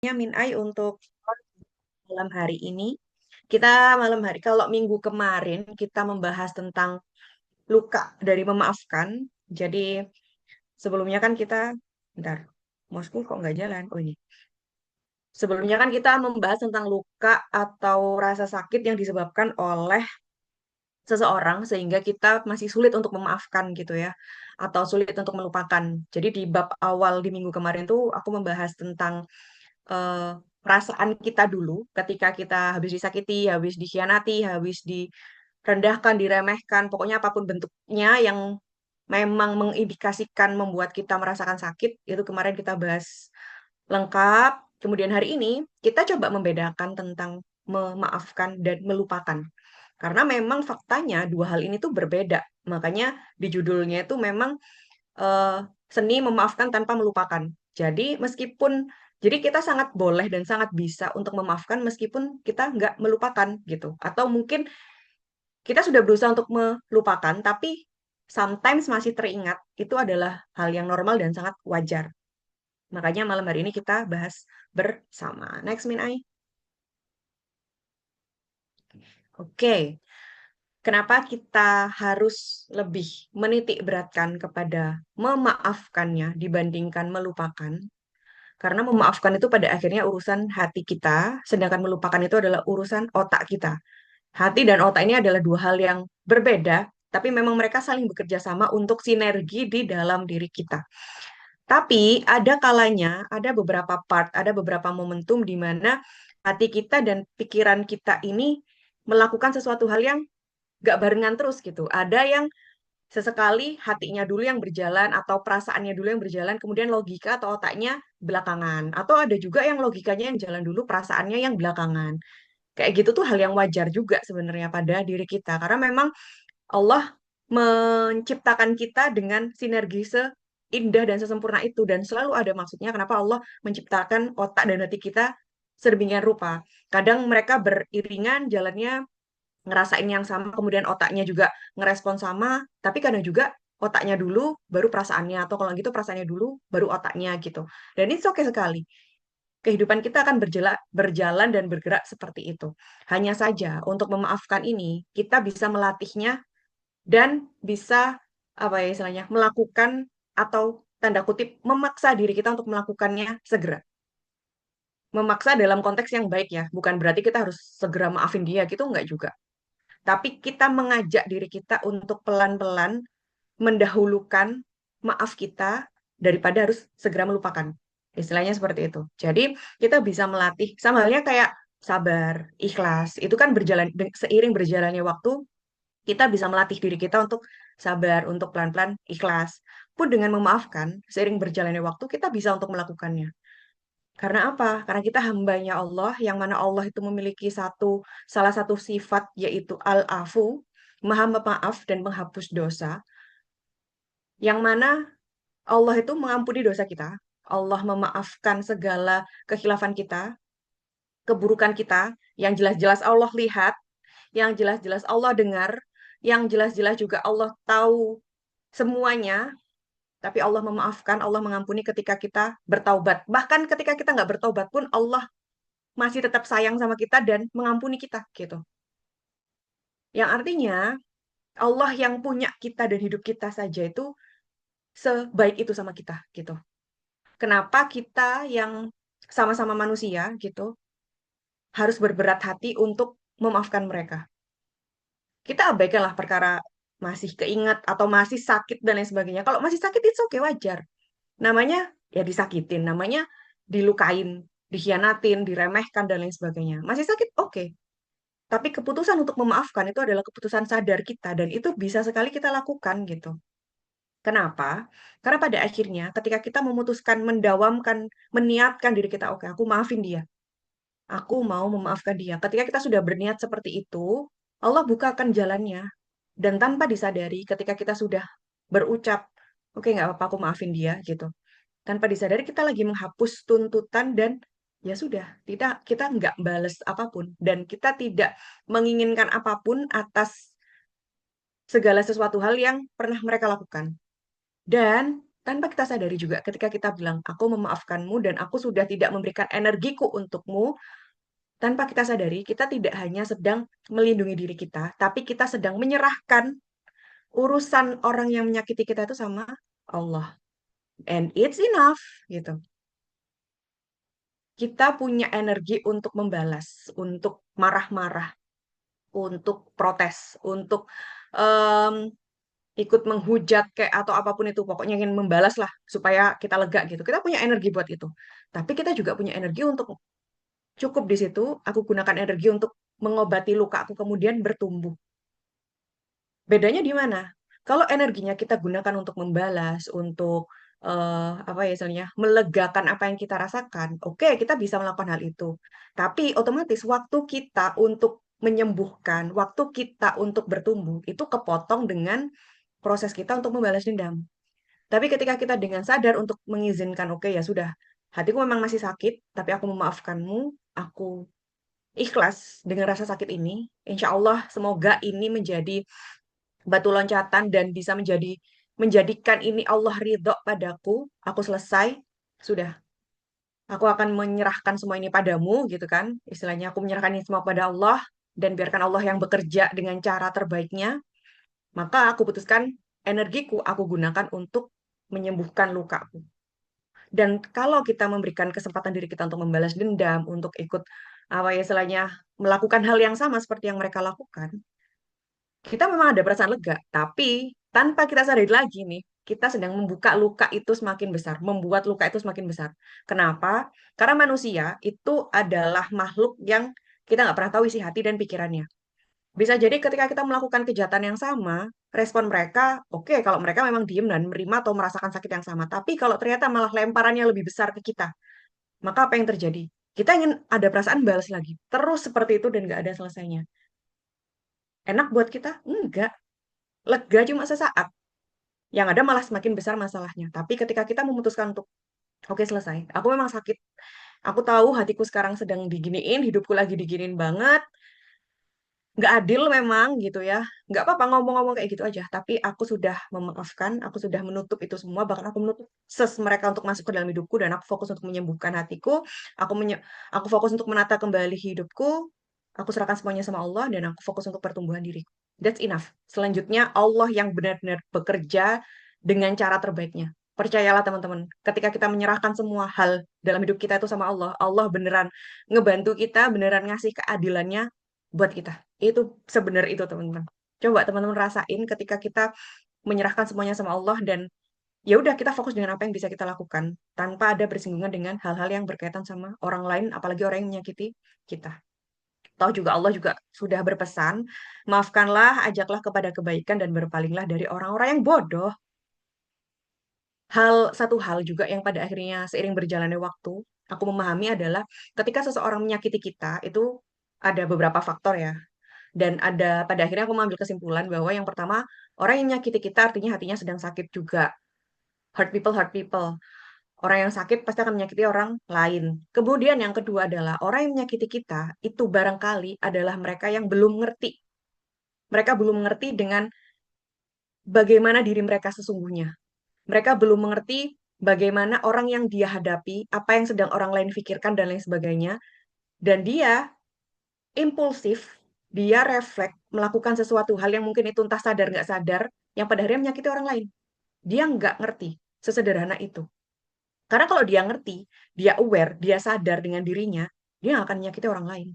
Minai untuk malam hari ini. Kita malam hari, kalau minggu kemarin kita membahas tentang luka dari memaafkan. Jadi sebelumnya kan kita, bentar, mousku kok nggak jalan? Oh ini. Sebelumnya kan kita membahas tentang luka atau rasa sakit yang disebabkan oleh seseorang sehingga kita masih sulit untuk memaafkan gitu ya, atau sulit untuk melupakan. Jadi di bab awal di minggu kemarin tuh aku membahas tentang eh, perasaan kita dulu ketika kita habis disakiti, habis dikhianati, habis direndahkan, diremehkan, pokoknya apapun bentuknya yang memang mengindikasikan membuat kita merasakan sakit, itu kemarin kita bahas lengkap. Kemudian hari ini kita coba membedakan tentang memaafkan dan melupakan. Karena memang faktanya dua hal ini tuh berbeda. Makanya di judulnya itu memang eh, seni memaafkan tanpa melupakan. Jadi jadi kita sangat boleh dan sangat bisa untuk memaafkan meskipun kita nggak melupakan gitu. Atau mungkin kita sudah berusaha untuk melupakan, tapi sometimes masih teringat. Itu adalah hal yang normal dan sangat wajar. Makanya malam hari ini kita bahas bersama. Next, Min Ai. Oke, kenapa kita harus lebih menitik beratkan kepada memaafkannya dibandingkan melupakan? Karena memaafkan itu pada akhirnya urusan hati kita, sedangkan melupakan itu adalah urusan otak kita. Hati dan otak ini adalah dua hal yang berbeda, tapi memang mereka saling bekerja sama untuk sinergi di dalam diri kita. Tapi ada kalanya, ada beberapa part, ada beberapa momentum di mana hati kita dan pikiran kita ini melakukan sesuatu hal yang gak barengan terus gitu. Ada yang sesekali hatinya dulu yang berjalan atau perasaannya dulu yang berjalan, kemudian logika atau otaknya belakangan. Atau ada juga yang logikanya yang jalan dulu, perasaannya yang belakangan. Kayak gitu tuh hal yang wajar juga sebenarnya pada diri kita. Karena memang Allah menciptakan kita dengan sinergi seindah dan sesempurna itu. Dan selalu ada maksudnya kenapa Allah menciptakan otak dan hati kita sedemikian rupa. Kadang mereka beriringan jalannya, ngerasain yang sama, kemudian otaknya juga ngerespon sama, tapi kadang juga otaknya dulu, baru perasaannya, atau kalau gitu perasaannya dulu, baru otaknya gitu. Dan itu oke sekali. Kehidupan kita akan berjalan dan bergerak seperti itu. Hanya saja untuk memaafkan ini, kita bisa melatihnya dan bisa apa ya istilahnya, melakukan atau tanda kutip memaksa diri kita untuk melakukannya segera. Memaksa dalam konteks yang baik ya, bukan berarti kita harus segera maafin dia gitu, enggak juga. Tapi kita mengajak diri kita untuk pelan-pelan mendahulukan maaf kita daripada harus segera melupakan. Istilahnya seperti itu. Jadi kita bisa melatih sama halnya kayak sabar, ikhlas. Itu kan seiring berjalannya waktu, kita bisa melatih diri kita untuk sabar, untuk pelan-pelan ikhlas. Pun dengan memaafkan, seiring berjalannya waktu, kita bisa untuk melakukannya. Karena apa? Karena kita hambanya Allah, yang mana Allah itu memiliki salah satu sifat, yaitu Al-Afu, Maha Pemaaf dan menghapus dosa, yang mana Allah itu mengampuni dosa kita. Allah memaafkan segala kekhilafan kita, keburukan kita, yang jelas-jelas Allah lihat, yang jelas-jelas Allah dengar, yang jelas-jelas juga Allah tahu semuanya, tapi Allah memaafkan, Allah mengampuni ketika kita bertaubat. Bahkan ketika kita nggak bertaubat pun Allah masih tetap sayang sama kita dan mengampuni kita gitu. Yang artinya Allah yang punya kita dan hidup kita saja itu sebaik itu sama kita gitu. Kenapa kita yang sama-sama manusia gitu harus berberat hati untuk memaafkan mereka? Kita abaikanlah perkara masih keingat atau masih sakit dan lain sebagainya. Kalau masih sakit itu oke, wajar. Namanya ya disakitin, namanya dilukain, dikhianatin, diremehkan dan lain sebagainya. Masih sakit oke. Tapi keputusan untuk memaafkan itu adalah keputusan sadar kita dan itu bisa sekali kita lakukan gitu. Kenapa? Karena pada akhirnya ketika kita memutuskan mendawamkan, meniatkan diri kita, oke, aku maafin dia. Aku mau memaafkan dia. Ketika kita sudah berniat seperti itu, Allah bukakan jalannya. Dan tanpa disadari, ketika kita sudah berucap, oke, nggak apa-apa, aku maafin dia, gitu. Tanpa disadari, kita lagi menghapus tuntutan dan ya sudah, kita nggak bales apapun. Dan kita tidak menginginkan apapun atas segala sesuatu hal yang pernah mereka lakukan. Dan tanpa kita sadari juga ketika kita bilang, aku memaafkanmu dan aku sudah tidak memberikan energiku untukmu, tanpa kita sadari, kita tidak hanya sedang melindungi diri kita, tapi kita sedang menyerahkan urusan orang yang menyakiti kita itu sama Allah. And it's enough, gitu. Kita punya energi untuk membalas, untuk marah-marah, untuk protes, untuk em, ikut menghujat kayak atau apapun itu, pokoknya ingin membalas lah supaya kita lega gitu. Kita punya energi buat itu. Tapi kita juga punya energi untuk cukup di situ, aku gunakan energi untuk mengobati luka aku kemudian bertumbuh. Bedanya di mana? Kalau energinya kita gunakan untuk membalas, untuk apa ya istilahnya, melegakan apa yang kita rasakan, oke, kita bisa melakukan hal itu. Tapi otomatis waktu kita untuk menyembuhkan, waktu kita untuk bertumbuh, itu kepotong dengan proses kita untuk membalas dendam. Tapi ketika kita dengan sadar untuk mengizinkan, oke ya sudah, hatiku memang masih sakit, tapi aku memaafkanmu, aku ikhlas dengan rasa sakit ini. Insya Allah, semoga ini menjadi batu loncatan dan bisa menjadikan ini Allah ridho padaku. Aku selesai, sudah. Aku akan menyerahkan semua ini padamu, gitu kan? Istilahnya aku menyerahkan ini semua pada Allah dan biarkan Allah yang bekerja dengan cara terbaiknya. Maka aku putuskan energiku aku gunakan untuk menyembuhkan lukaku. Dan kalau kita memberikan kesempatan diri kita untuk membalas dendam, untuk ikut apa ya istilahnya melakukan hal yang sama seperti yang mereka lakukan, kita memang ada perasaan lega, tapi tanpa kita sadari lagi nih, kita sedang membuka luka itu semakin besar, membuat luka itu semakin besar. Kenapa? Karena manusia itu adalah makhluk yang kita nggak pernah tahu isi hati dan pikirannya. Bisa jadi ketika kita melakukan kejahatan yang sama, respon mereka, oke, kalau mereka memang diem dan menerima atau merasakan sakit yang sama. Tapi kalau ternyata malah lemparannya lebih besar ke kita, maka apa yang terjadi? Kita ingin ada perasaan balas lagi. Terus seperti itu dan nggak ada selesainya. Enak buat kita? Enggak. Lega cuma sesaat. Yang ada malah semakin besar masalahnya. Tapi ketika kita memutuskan untuk, oke selesai. Aku memang sakit. Aku tahu hatiku sekarang sedang diginiin, hidupku lagi diginiin banget. Nggak adil memang gitu ya. Nggak apa-apa ngomong-ngomong kayak gitu aja. Tapi aku sudah memaafkan, aku sudah menutup itu semua. Bahkan aku menutup mereka untuk masuk ke dalam hidupku. Dan aku fokus untuk menyembuhkan hatiku. Aku, aku fokus untuk menata kembali hidupku. Aku serahkan semuanya sama Allah. Dan aku fokus untuk pertumbuhan diriku. That's enough. Selanjutnya Allah yang benar-benar bekerja dengan cara terbaiknya. Percayalah teman-teman, ketika kita menyerahkan semua hal dalam hidup kita itu sama Allah, Allah beneran ngebantu kita, beneran ngasih keadilannya buat kita. Itu sebenar itu, teman-teman. Coba teman-teman rasain ketika kita menyerahkan semuanya sama Allah dan ya udah kita fokus dengan apa yang bisa kita lakukan tanpa ada bersinggungan dengan hal-hal yang berkaitan sama orang lain, apalagi orang yang menyakiti kita. Tahu juga Allah juga sudah berpesan, maafkanlah, ajaklah kepada kebaikan dan berpalinglah dari orang-orang yang bodoh. Satu hal juga yang pada akhirnya seiring berjalannya waktu, aku memahami adalah ketika seseorang menyakiti kita, itu ada beberapa faktor ya. Dan pada akhirnya aku mengambil kesimpulan bahwa yang pertama, orang yang menyakiti kita artinya hatinya sedang sakit juga. Hurt people, hurt people. Orang yang sakit pasti akan menyakiti orang lain. Kemudian yang kedua adalah orang yang menyakiti kita itu barangkali adalah mereka yang belum ngerti. Mereka belum mengerti dengan bagaimana diri mereka sesungguhnya. Mereka belum mengerti bagaimana orang yang dia hadapi, apa yang sedang orang lain pikirkan dan lain sebagainya. Dan dia impulsif, dia refleks melakukan sesuatu hal yang mungkin itu entah sadar nggak sadar, yang pada akhirnya menyakiti orang lain. Dia nggak ngerti sesederhana itu. Karena kalau dia ngerti, dia aware, dia sadar dengan dirinya, dia nggak akan menyakiti orang lain.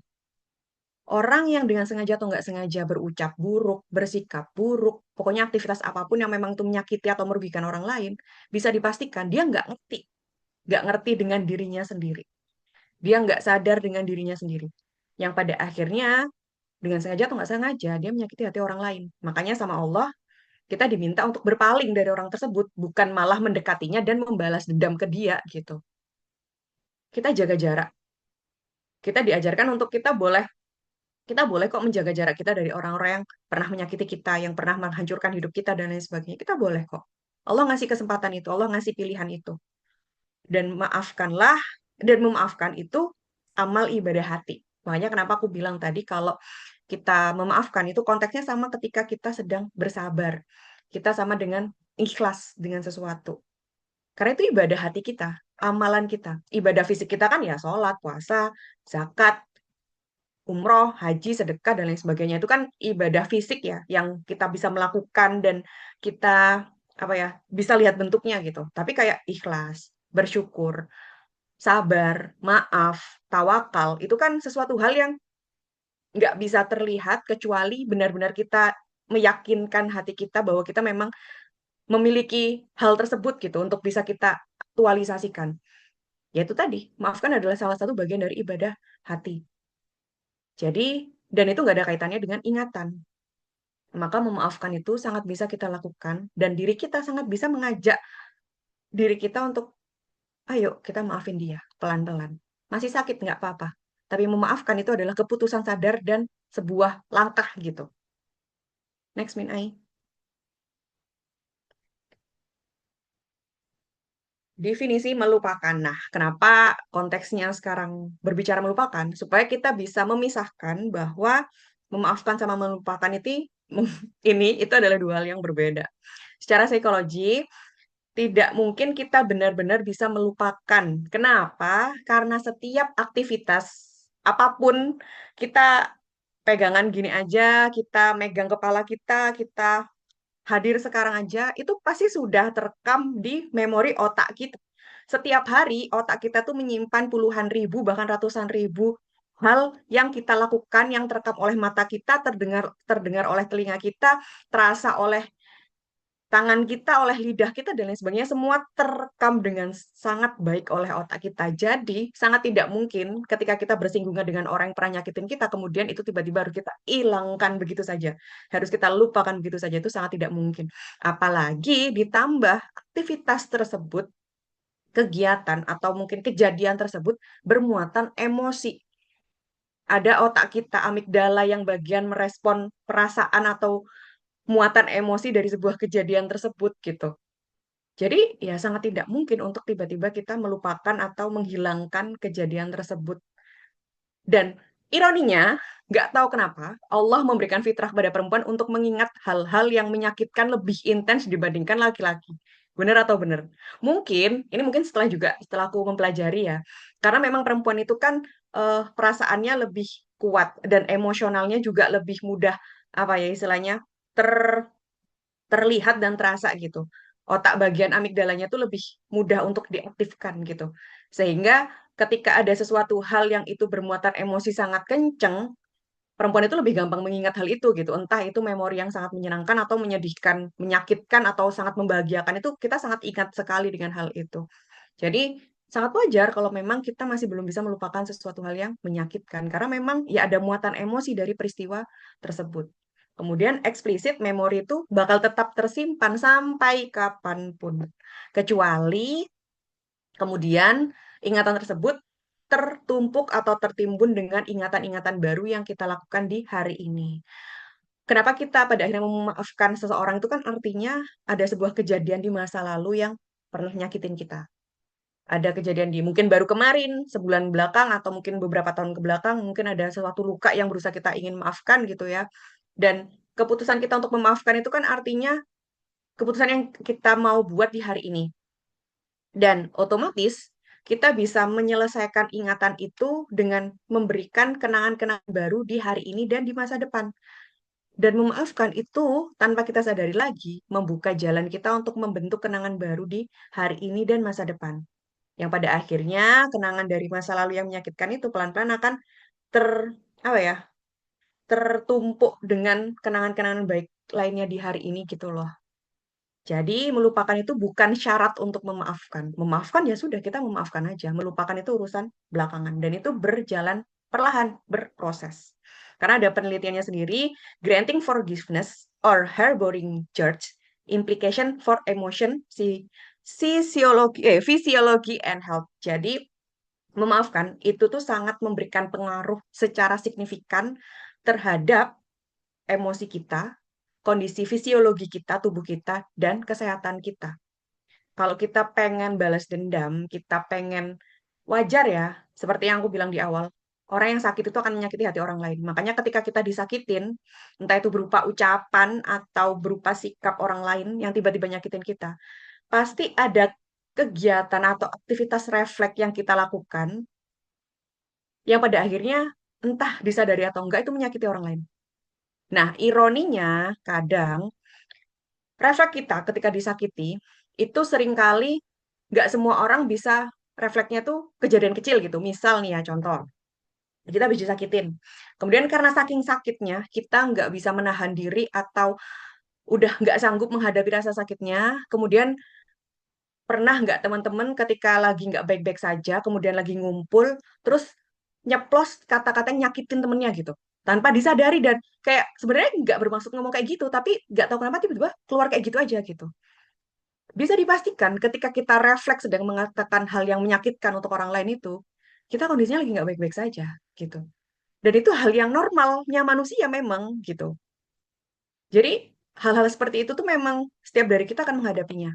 Orang yang dengan sengaja atau nggak sengaja berucap buruk, bersikap buruk, pokoknya aktivitas apapun yang memang itu menyakiti atau merugikan orang lain, bisa dipastikan dia nggak ngerti dengan dirinya sendiri. Dia nggak sadar dengan dirinya sendiri. Yang pada akhirnya dengan sengaja atau nggak sengaja dia menyakiti hati orang lain. Makanya sama Allah kita diminta untuk berpaling dari orang tersebut, bukan malah mendekatinya dan membalas dendam ke dia gitu. Kita jaga jarak. Kita diajarkan untuk kita boleh kok menjaga jarak kita dari orang-orang yang pernah menyakiti kita, yang pernah menghancurkan hidup kita dan lain sebagainya. Kita boleh kok. Allah ngasih kesempatan itu, Allah ngasih pilihan itu. Dan maafkanlah dan memaafkan itu amal ibadah hati. Makanya kenapa aku bilang tadi kalau kita memaafkan itu konteksnya sama ketika kita sedang bersabar. Kita sama dengan ikhlas dengan sesuatu. Karena itu ibadah hati kita, amalan kita. Ibadah fisik kita kan ya sholat, puasa, zakat, umroh, haji, sedekah, dan lain sebagainya. Itu kan ibadah fisik ya, yang kita bisa melakukan dan kita apa ya bisa lihat bentuknya gitu. Tapi kayak ikhlas, bersyukur, sabar, maaf, tawakal, itu kan sesuatu hal yang nggak bisa terlihat kecuali benar-benar kita meyakinkan hati kita bahwa kita memang memiliki hal tersebut gitu untuk bisa kita aktualisasikan. Yaitu tadi, maafkan adalah salah satu bagian dari ibadah hati. Jadi, dan itu nggak ada kaitannya dengan ingatan. Maka memaafkan itu sangat bisa kita lakukan dan diri kita sangat bisa mengajak diri kita untuk, ayo kita maafin dia pelan-pelan. Masih sakit nggak apa-apa. Tapi memaafkan itu adalah keputusan sadar dan sebuah langkah gitu. Next, Min Ai. Definisi melupakan. Nah, kenapa konteksnya sekarang berbicara melupakan? Supaya kita bisa memisahkan bahwa memaafkan sama melupakan itu ini itu adalah dua hal yang berbeda. Secara psikologi, tidak mungkin kita benar-benar bisa melupakan. Kenapa? Karena setiap aktivitas apapun kita pegangan gini aja, kita megang kepala kita hadir sekarang aja, itu pasti sudah terekam di memori otak kita. Setiap hari otak kita tuh menyimpan puluhan ribu, bahkan ratusan ribu hal yang kita lakukan, yang terekam oleh mata kita, terdengar terdengar oleh telinga kita, terasa oleh tangan kita, oleh lidah kita, dan lain sebagainya, semua terekam dengan sangat baik oleh otak kita. Jadi, sangat tidak mungkin ketika kita bersinggungan dengan orang yang pernah nyakitin kita, kemudian itu tiba-tiba harus kita hilangkan begitu saja. Harus kita lupakan begitu saja, itu sangat tidak mungkin. Apalagi ditambah aktivitas tersebut, kegiatan atau mungkin kejadian tersebut bermuatan emosi. Ada otak kita, amigdala yang bagian merespon perasaan atau muatan emosi dari sebuah kejadian tersebut gitu. Jadi ya sangat tidak mungkin untuk tiba-tiba kita melupakan atau menghilangkan kejadian tersebut. Dan ironinya, nggak tahu kenapa Allah memberikan fitrah pada perempuan untuk mengingat hal-hal yang menyakitkan lebih intens dibandingkan laki-laki. Benar atau benar? Mungkin, ini mungkin setelah aku mempelajari ya. Karena memang perempuan itu kan perasaannya lebih kuat dan emosionalnya juga lebih mudah apa ya istilahnya ter terlihat dan terasa gitu. Otak bagian amigdalanya tuh lebih mudah untuk diaktifkan gitu. Sehingga ketika ada sesuatu hal yang itu bermuatan emosi sangat kenceng, perempuan itu lebih gampang mengingat hal itu gitu. Entah itu memori yang sangat menyenangkan atau menyedihkan, menyakitkan atau sangat membahagiakan itu kita sangat ingat sekali dengan hal itu. Jadi sangat wajar kalau memang kita masih belum bisa melupakan sesuatu hal yang menyakitkan karena memang ya ada muatan emosi dari peristiwa tersebut. Kemudian eksplisit memori itu bakal tetap tersimpan sampai kapanpun. Kecuali kemudian ingatan tersebut tertumpuk atau tertimbun dengan ingatan-ingatan baru yang kita lakukan di hari ini. Kenapa kita pada akhirnya memaafkan seseorang itu kan artinya ada sebuah kejadian di masa lalu yang pernah nyakitin kita. Ada kejadian di mungkin baru kemarin, sebulan belakang, atau mungkin beberapa tahun ke belakang, mungkin ada suatu luka yang berusaha kita ingin maafkan gitu ya. Dan keputusan kita untuk memaafkan itu kan artinya keputusan yang kita mau buat di hari ini. Dan otomatis kita bisa menyelesaikan ingatan itu dengan memberikan kenangan-kenangan baru di hari ini dan di masa depan. Dan memaafkan itu tanpa kita sadari lagi membuka jalan kita untuk membentuk kenangan baru di hari ini dan masa depan. Yang pada akhirnya kenangan dari masa lalu yang menyakitkan itu pelan-pelan akan ter apa ya, tertumpuk dengan kenangan-kenangan baik lainnya di hari ini gitu loh. Jadi melupakan itu bukan syarat untuk memaafkan. Memaafkan ya sudah kita memaafkan aja. Melupakan itu urusan belakangan dan itu berjalan perlahan, berproses. Karena ada penelitiannya sendiri, granting forgiveness or harboring grudge implication for emotion si physiology and health. Jadi memaafkan itu tuh sangat memberikan pengaruh secara signifikan terhadap emosi kita, kondisi fisiologi kita, tubuh kita, dan kesehatan kita. Kalau kita pengen balas dendam, kita pengen wajar ya, seperti yang aku bilang di awal, orang yang sakit itu akan menyakiti hati orang lain. Makanya ketika kita disakitin, entah itu berupa ucapan atau berupa sikap orang lain yang tiba-tiba nyakitin kita, pasti ada kegiatan atau aktivitas refleks yang kita lakukan, yang pada akhirnya entah disadari atau enggak itu menyakiti orang lain. Nah, ironinya kadang refleks kita ketika disakiti itu seringkali nggak semua orang bisa refleksnya tuh kejadian kecil gitu. Misal nih ya contoh, kita habis disakitin. Kemudian karena saking sakitnya, kita nggak bisa menahan diri atau udah nggak sanggup menghadapi rasa sakitnya. Kemudian pernah nggak teman-teman ketika lagi nggak baik-baik saja, kemudian lagi ngumpul, terus nyeplos kata-kata yang nyakitin temennya gitu. Tanpa disadari dan kayak sebenarnya nggak bermaksud ngomong kayak gitu, tapi nggak tahu kenapa tiba-tiba keluar kayak gitu aja gitu. Bisa dipastikan ketika kita refleks sedang mengatakan hal yang menyakitkan untuk orang lain itu, kita kondisinya lagi nggak baik-baik saja gitu. Dan itu hal yang normalnya manusia memang gitu. Jadi hal-hal seperti itu tuh memang setiap dari kita akan menghadapinya.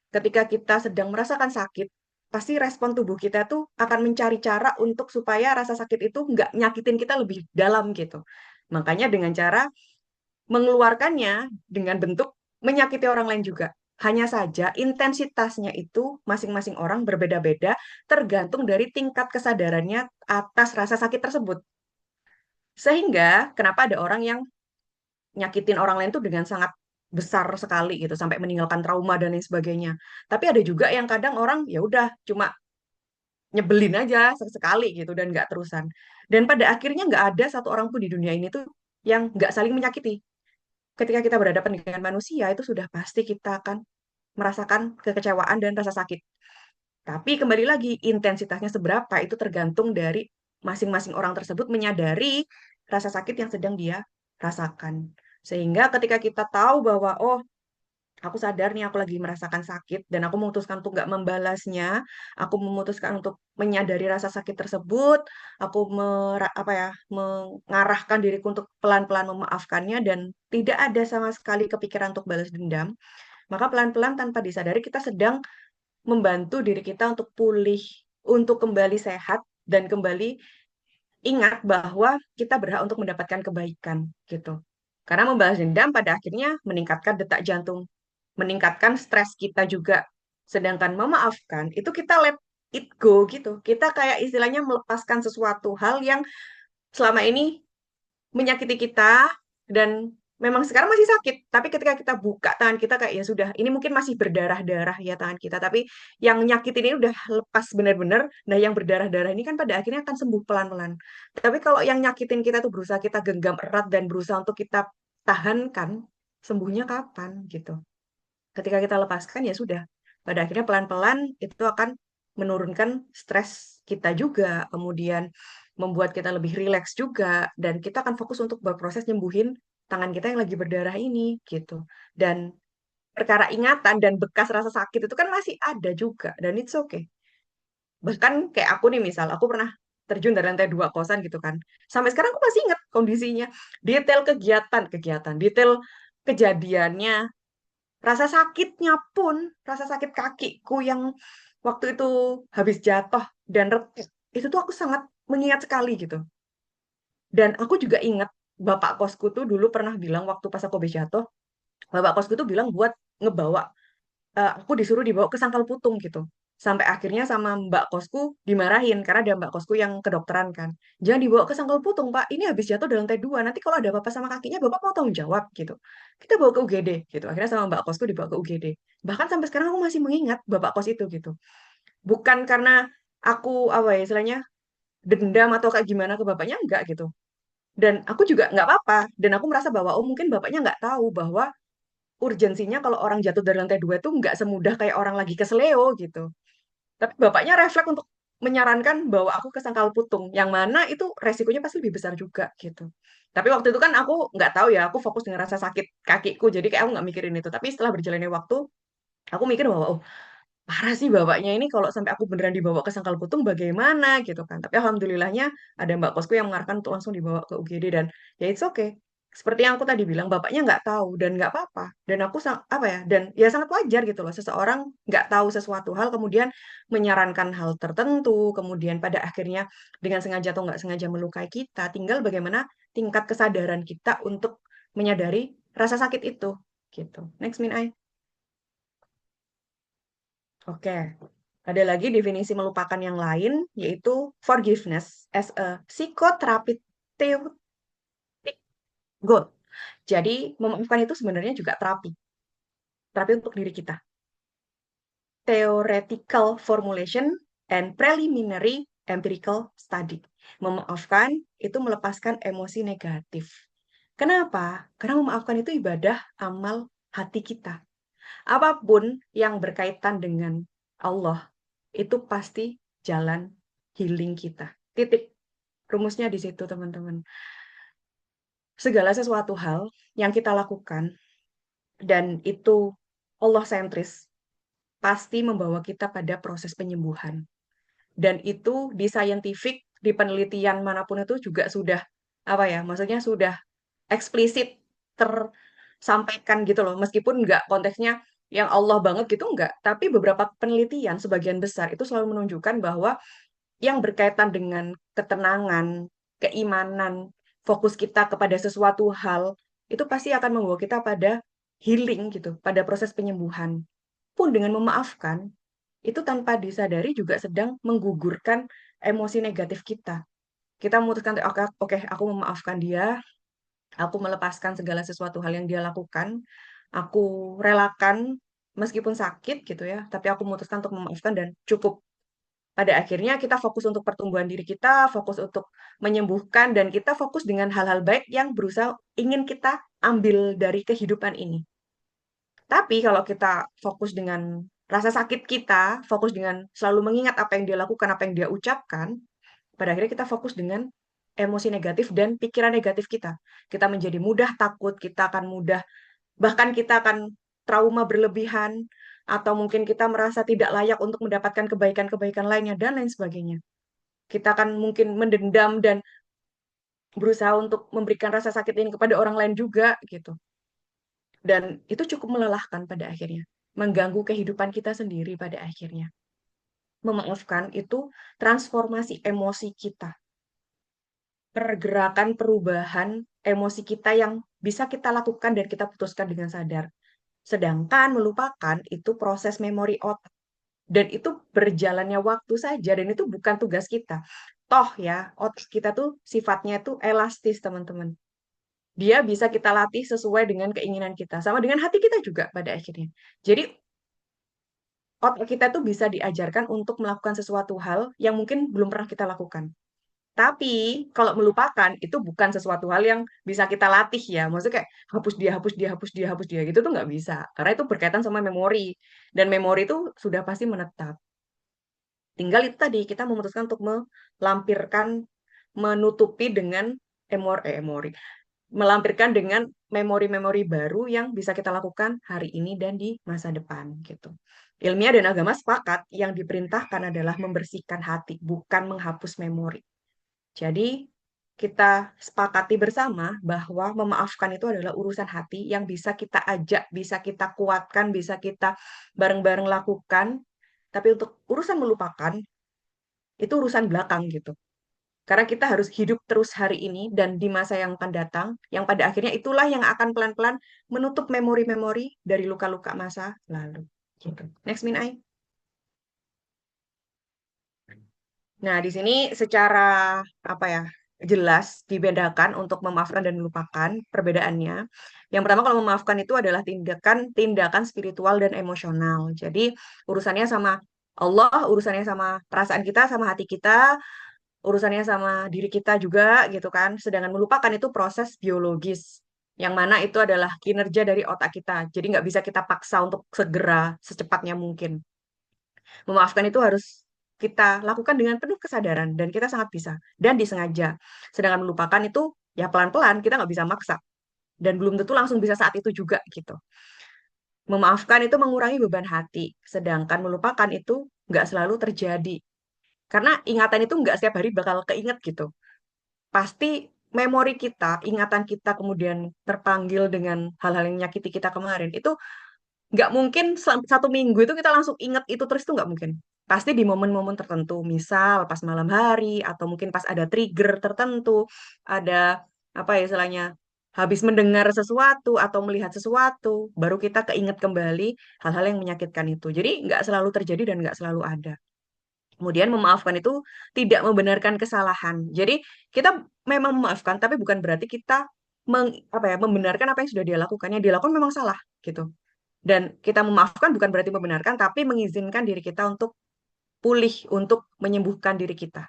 Ketika kita sedang merasakan sakit, pasti respon tubuh kita tuh akan mencari cara untuk supaya rasa sakit itu nggak nyakitin kita lebih dalam gitu. Makanya dengan cara mengeluarkannya dengan bentuk menyakiti orang lain juga. Hanya saja intensitasnya itu masing-masing orang berbeda-beda tergantung dari tingkat kesadarannya atas rasa sakit tersebut. Sehingga kenapa ada orang yang nyakitin orang lain tuh dengan sangat besar sekali gitu sampai meninggalkan trauma dan lain sebagainya. Tapi ada juga yang kadang orang ya udah cuma nyebelin aja sekali gitu dan nggak terusan. Dan pada akhirnya nggak ada satu orang pun di dunia ini tuh yang nggak saling menyakiti. Ketika kita berhadapan dengan manusia itu sudah pasti kita akan merasakan kekecewaan dan rasa sakit. Tapi kembali lagi intensitasnya seberapa itu tergantung dari masing-masing orang tersebut menyadari rasa sakit yang sedang dia rasakan. Sehingga ketika kita tahu bahwa, oh, aku sadar nih aku lagi merasakan sakit dan aku memutuskan untuk nggak membalasnya, aku memutuskan untuk menyadari rasa sakit tersebut, aku mengarahkan diriku untuk pelan-pelan memaafkannya dan tidak ada sama sekali kepikiran untuk balas dendam, maka pelan-pelan tanpa disadari kita sedang membantu diri kita untuk pulih, untuk kembali sehat dan kembali ingat bahwa kita berhak untuk mendapatkan kebaikan gitu. Karena membalas dendam pada akhirnya meningkatkan detak jantung, meningkatkan stres kita juga. Sedangkan memaafkan itu kita let it go gitu. Kita kayak istilahnya melepaskan sesuatu hal yang selama ini menyakiti kita dan memang sekarang masih sakit. Tapi ketika kita buka tangan kita kayak ya sudah, ini mungkin masih berdarah-darah ya tangan kita, tapi yang nyakitin ini udah lepas benar-benar. Nah, yang berdarah-darah ini kan pada akhirnya akan sembuh pelan-pelan. Tapi kalau yang nyakitin kita tuh berusaha kita genggam erat dan berusaha untuk kita tahankan, sembuhnya kapan gitu. Ketika kita lepaskan ya sudah. Pada akhirnya pelan-pelan itu akan menurunkan stres kita juga, kemudian membuat kita lebih rileks juga, dan kita akan fokus untuk berproses nyembuhin tangan kita yang lagi berdarah ini gitu. Dan perkara ingatan dan bekas rasa sakit itu kan masih ada juga, dan it's okay. Bahkan kayak aku nih misal, aku pernah terjun dari lantai 2 kosan gitu kan. Sampai sekarang aku masih ingat kondisinya, detail kegiatan, detail kejadiannya, rasa sakitnya pun, rasa sakit kakiku yang waktu itu habis jatuh dan retik, itu tuh aku sangat mengingat sekali gitu. Dan aku juga ingat bapak kosku tuh dulu pernah bilang waktu pas aku habis jatuh, bapak kosku tuh bilang buat ngebawa, aku disuruh dibawa ke Sangkal Putung gitu. Sampai akhirnya sama mbak kosku dimarahin karena ada mbak kosku yang kedokteran kan. Jangan dibawa ke Sangkal Putung, Pak. Ini habis jatuh dari lantai 2. Nanti kalau ada apa-apa sama kakinya, Bapak mau tanggung jawab gitu. Kita bawa ke UGD gitu. Akhirnya sama mbak kosku dibawa ke UGD. Bahkan sampai sekarang aku masih mengingat bapak kos itu gitu. Bukan karena aku apa ya istilahnya dendam atau kayak gimana ke bapaknya enggak gitu. Dan aku juga nggak apa-apa. Dan aku merasa bahwa oh mungkin bapaknya nggak tahu bahwa urgensinya kalau orang jatuh dari lantai 2 itu nggak semudah kayak orang lagi keseleo gitu. Tapi bapaknya refleks untuk menyarankan bawa aku ke Sangkal Putung, yang mana itu resikonya pasti lebih besar juga gitu. Tapi waktu itu kan aku nggak tahu ya, aku fokus dengan rasa sakit kakiku, jadi kayak aku nggak mikirin itu. Tapi setelah berjalannya waktu, aku mikir bahwa oh parah sih bapaknya ini kalau sampai aku beneran dibawa ke Sangkal Putung bagaimana gitu kan. Tapi alhamdulillahnya ada mbak kosku yang mengarahkan untuk langsung dibawa ke UGD dan ya it's okay. Seperti yang aku tadi bilang, bapaknya nggak tahu dan nggak apa-apa. Dan aku apa ya, dan ya sangat wajar gitu loh. Seseorang nggak tahu sesuatu hal kemudian menyarankan hal tertentu, kemudian pada akhirnya dengan sengaja atau nggak sengaja melukai kita. Tinggal bagaimana tingkat kesadaran kita untuk menyadari rasa sakit itu gitu. Next, Min Ai. Oke, ada lagi definisi melupakan yang lain, yaitu forgiveness as a psychotherapeutic goal. Jadi, memaafkan itu sebenarnya juga terapi, terapi untuk diri kita. Theoretical formulation and preliminary empirical study. Memaafkan itu melepaskan emosi negatif. Kenapa? Karena memaafkan itu ibadah amal hati kita. Apapun yang berkaitan dengan Allah, itu pasti jalan healing kita. Titik. Rumusnya di situ, teman-teman. Segala sesuatu hal yang kita lakukan, dan itu Allah sentris, pasti membawa kita pada proses penyembuhan. Dan itu di scientific, di penelitian manapun itu juga sudah, apa ya, maksudnya sudah eksplisit tersampaikan gitu loh. Meskipun nggak konteksnya yang Allah banget gitu, nggak. Tapi beberapa penelitian, sebagian besar, itu selalu menunjukkan bahwa yang berkaitan dengan ketenangan, keimanan, fokus kita kepada sesuatu hal, itu pasti akan membawa kita pada healing gitu, pada proses penyembuhan. Pun dengan memaafkan, itu tanpa disadari juga sedang menggugurkan emosi negatif kita. Kita memutuskan, oke, oke, aku memaafkan dia, aku melepaskan segala sesuatu hal yang dia lakukan, aku relakan meskipun sakit gitu ya, tapi aku memutuskan untuk memaafkan dan cukup. Pada akhirnya kita fokus untuk pertumbuhan diri kita, fokus untuk menyembuhkan, dan kita fokus dengan hal-hal baik yang berusaha ingin kita ambil dari kehidupan ini. Tapi kalau kita fokus dengan rasa sakit kita, fokus dengan selalu mengingat apa yang dia lakukan, apa yang dia ucapkan, pada akhirnya kita fokus dengan emosi negatif dan pikiran negatif kita. Kita menjadi mudah takut, kita akan mudah, bahkan kita akan trauma berlebihan, atau mungkin kita merasa tidak layak untuk mendapatkan kebaikan-kebaikan lainnya, dan lain sebagainya. Kita akan mungkin mendendam dan berusaha untuk memberikan rasa sakit ini kepada orang lain juga, gitu. Dan itu cukup melelahkan pada akhirnya. Mengganggu kehidupan kita sendiri pada akhirnya. Memaafkan itu transformasi emosi kita. Pergerakan perubahan emosi kita yang bisa kita lakukan dan kita putuskan dengan sadar. Sedangkan melupakan itu proses memori otak. Dan itu berjalannya waktu saja, dan itu bukan tugas kita. Toh ya, otak kita tuh sifatnya tuh elastis, teman-teman. Dia bisa kita latih sesuai dengan keinginan kita. Sama dengan hati kita juga pada akhirnya. Jadi otak kita tuh bisa diajarkan untuk melakukan sesuatu hal yang mungkin belum pernah kita lakukan. Tapi kalau melupakan itu bukan sesuatu hal yang bisa kita latih ya. Maksudnya kayak hapus dia, hapus dia, hapus dia, hapus dia. Gitu tuh nggak bisa. Karena itu berkaitan sama memori. Dan memori itu sudah pasti menetap. Tinggal itu tadi, kita memutuskan untuk melampirkan, menutupi dengan emori. Melampirkan dengan memori-memori baru yang bisa kita lakukan hari ini dan di masa depan gitu. Ilmiah dan agama sepakat yang diperintahkan adalah membersihkan hati, bukan menghapus memori. Jadi kita sepakati bersama bahwa memaafkan itu adalah urusan hati yang bisa kita ajak, bisa kita kuatkan, bisa kita bareng-bareng lakukan. Tapi untuk urusan melupakan, itu urusan belakang gitu. Karena kita harus hidup terus hari ini dan di masa yang akan datang, yang pada akhirnya itulah yang akan pelan-pelan menutup memori-memori dari luka-luka masa lalu. Gitu. Next, Min Ai. Nah, di sini secara apa ya, jelas dibedakan untuk memaafkan dan melupakan perbedaannya. Yang pertama, kalau memaafkan itu adalah tindakan spiritual dan emosional. Jadi urusannya sama Allah, urusannya sama perasaan kita, sama hati kita, urusannya sama diri kita juga gitu kan. Sedangkan melupakan itu proses biologis, yang mana itu adalah kinerja dari otak kita. Jadi nggak bisa kita paksa untuk segera, secepatnya mungkin. Memaafkan itu harus kita lakukan dengan penuh kesadaran dan kita sangat bisa dan disengaja. Sedangkan melupakan itu ya pelan-pelan, kita nggak bisa maksa dan belum tentu langsung bisa saat itu juga gitu. Memaafkan itu mengurangi beban hati, sedangkan melupakan itu nggak selalu terjadi. Karena ingatan itu nggak setiap hari bakal keinget gitu. Pasti memori kita, ingatan kita kemudian terpanggil dengan hal-hal yang menyakiti kita kemarin. Itu nggak mungkin 1 minggu itu kita langsung inget itu terus, itu nggak mungkin. Pasti di momen-momen tertentu, misal pas malam hari, atau mungkin pas ada trigger tertentu, ada apa ya istilahnya, habis mendengar sesuatu atau melihat sesuatu, baru kita keinget kembali hal-hal yang menyakitkan itu. Jadi nggak selalu terjadi dan nggak selalu ada. Kemudian memaafkan itu tidak membenarkan kesalahan. Jadi kita memang memaafkan, tapi bukan berarti kita membenarkan apa yang sudah dia lakukan. Yang dia lakukan memang salah gitu. Dan kita memaafkan bukan berarti membenarkan, tapi mengizinkan diri kita untuk pulih, untuk menyembuhkan diri kita.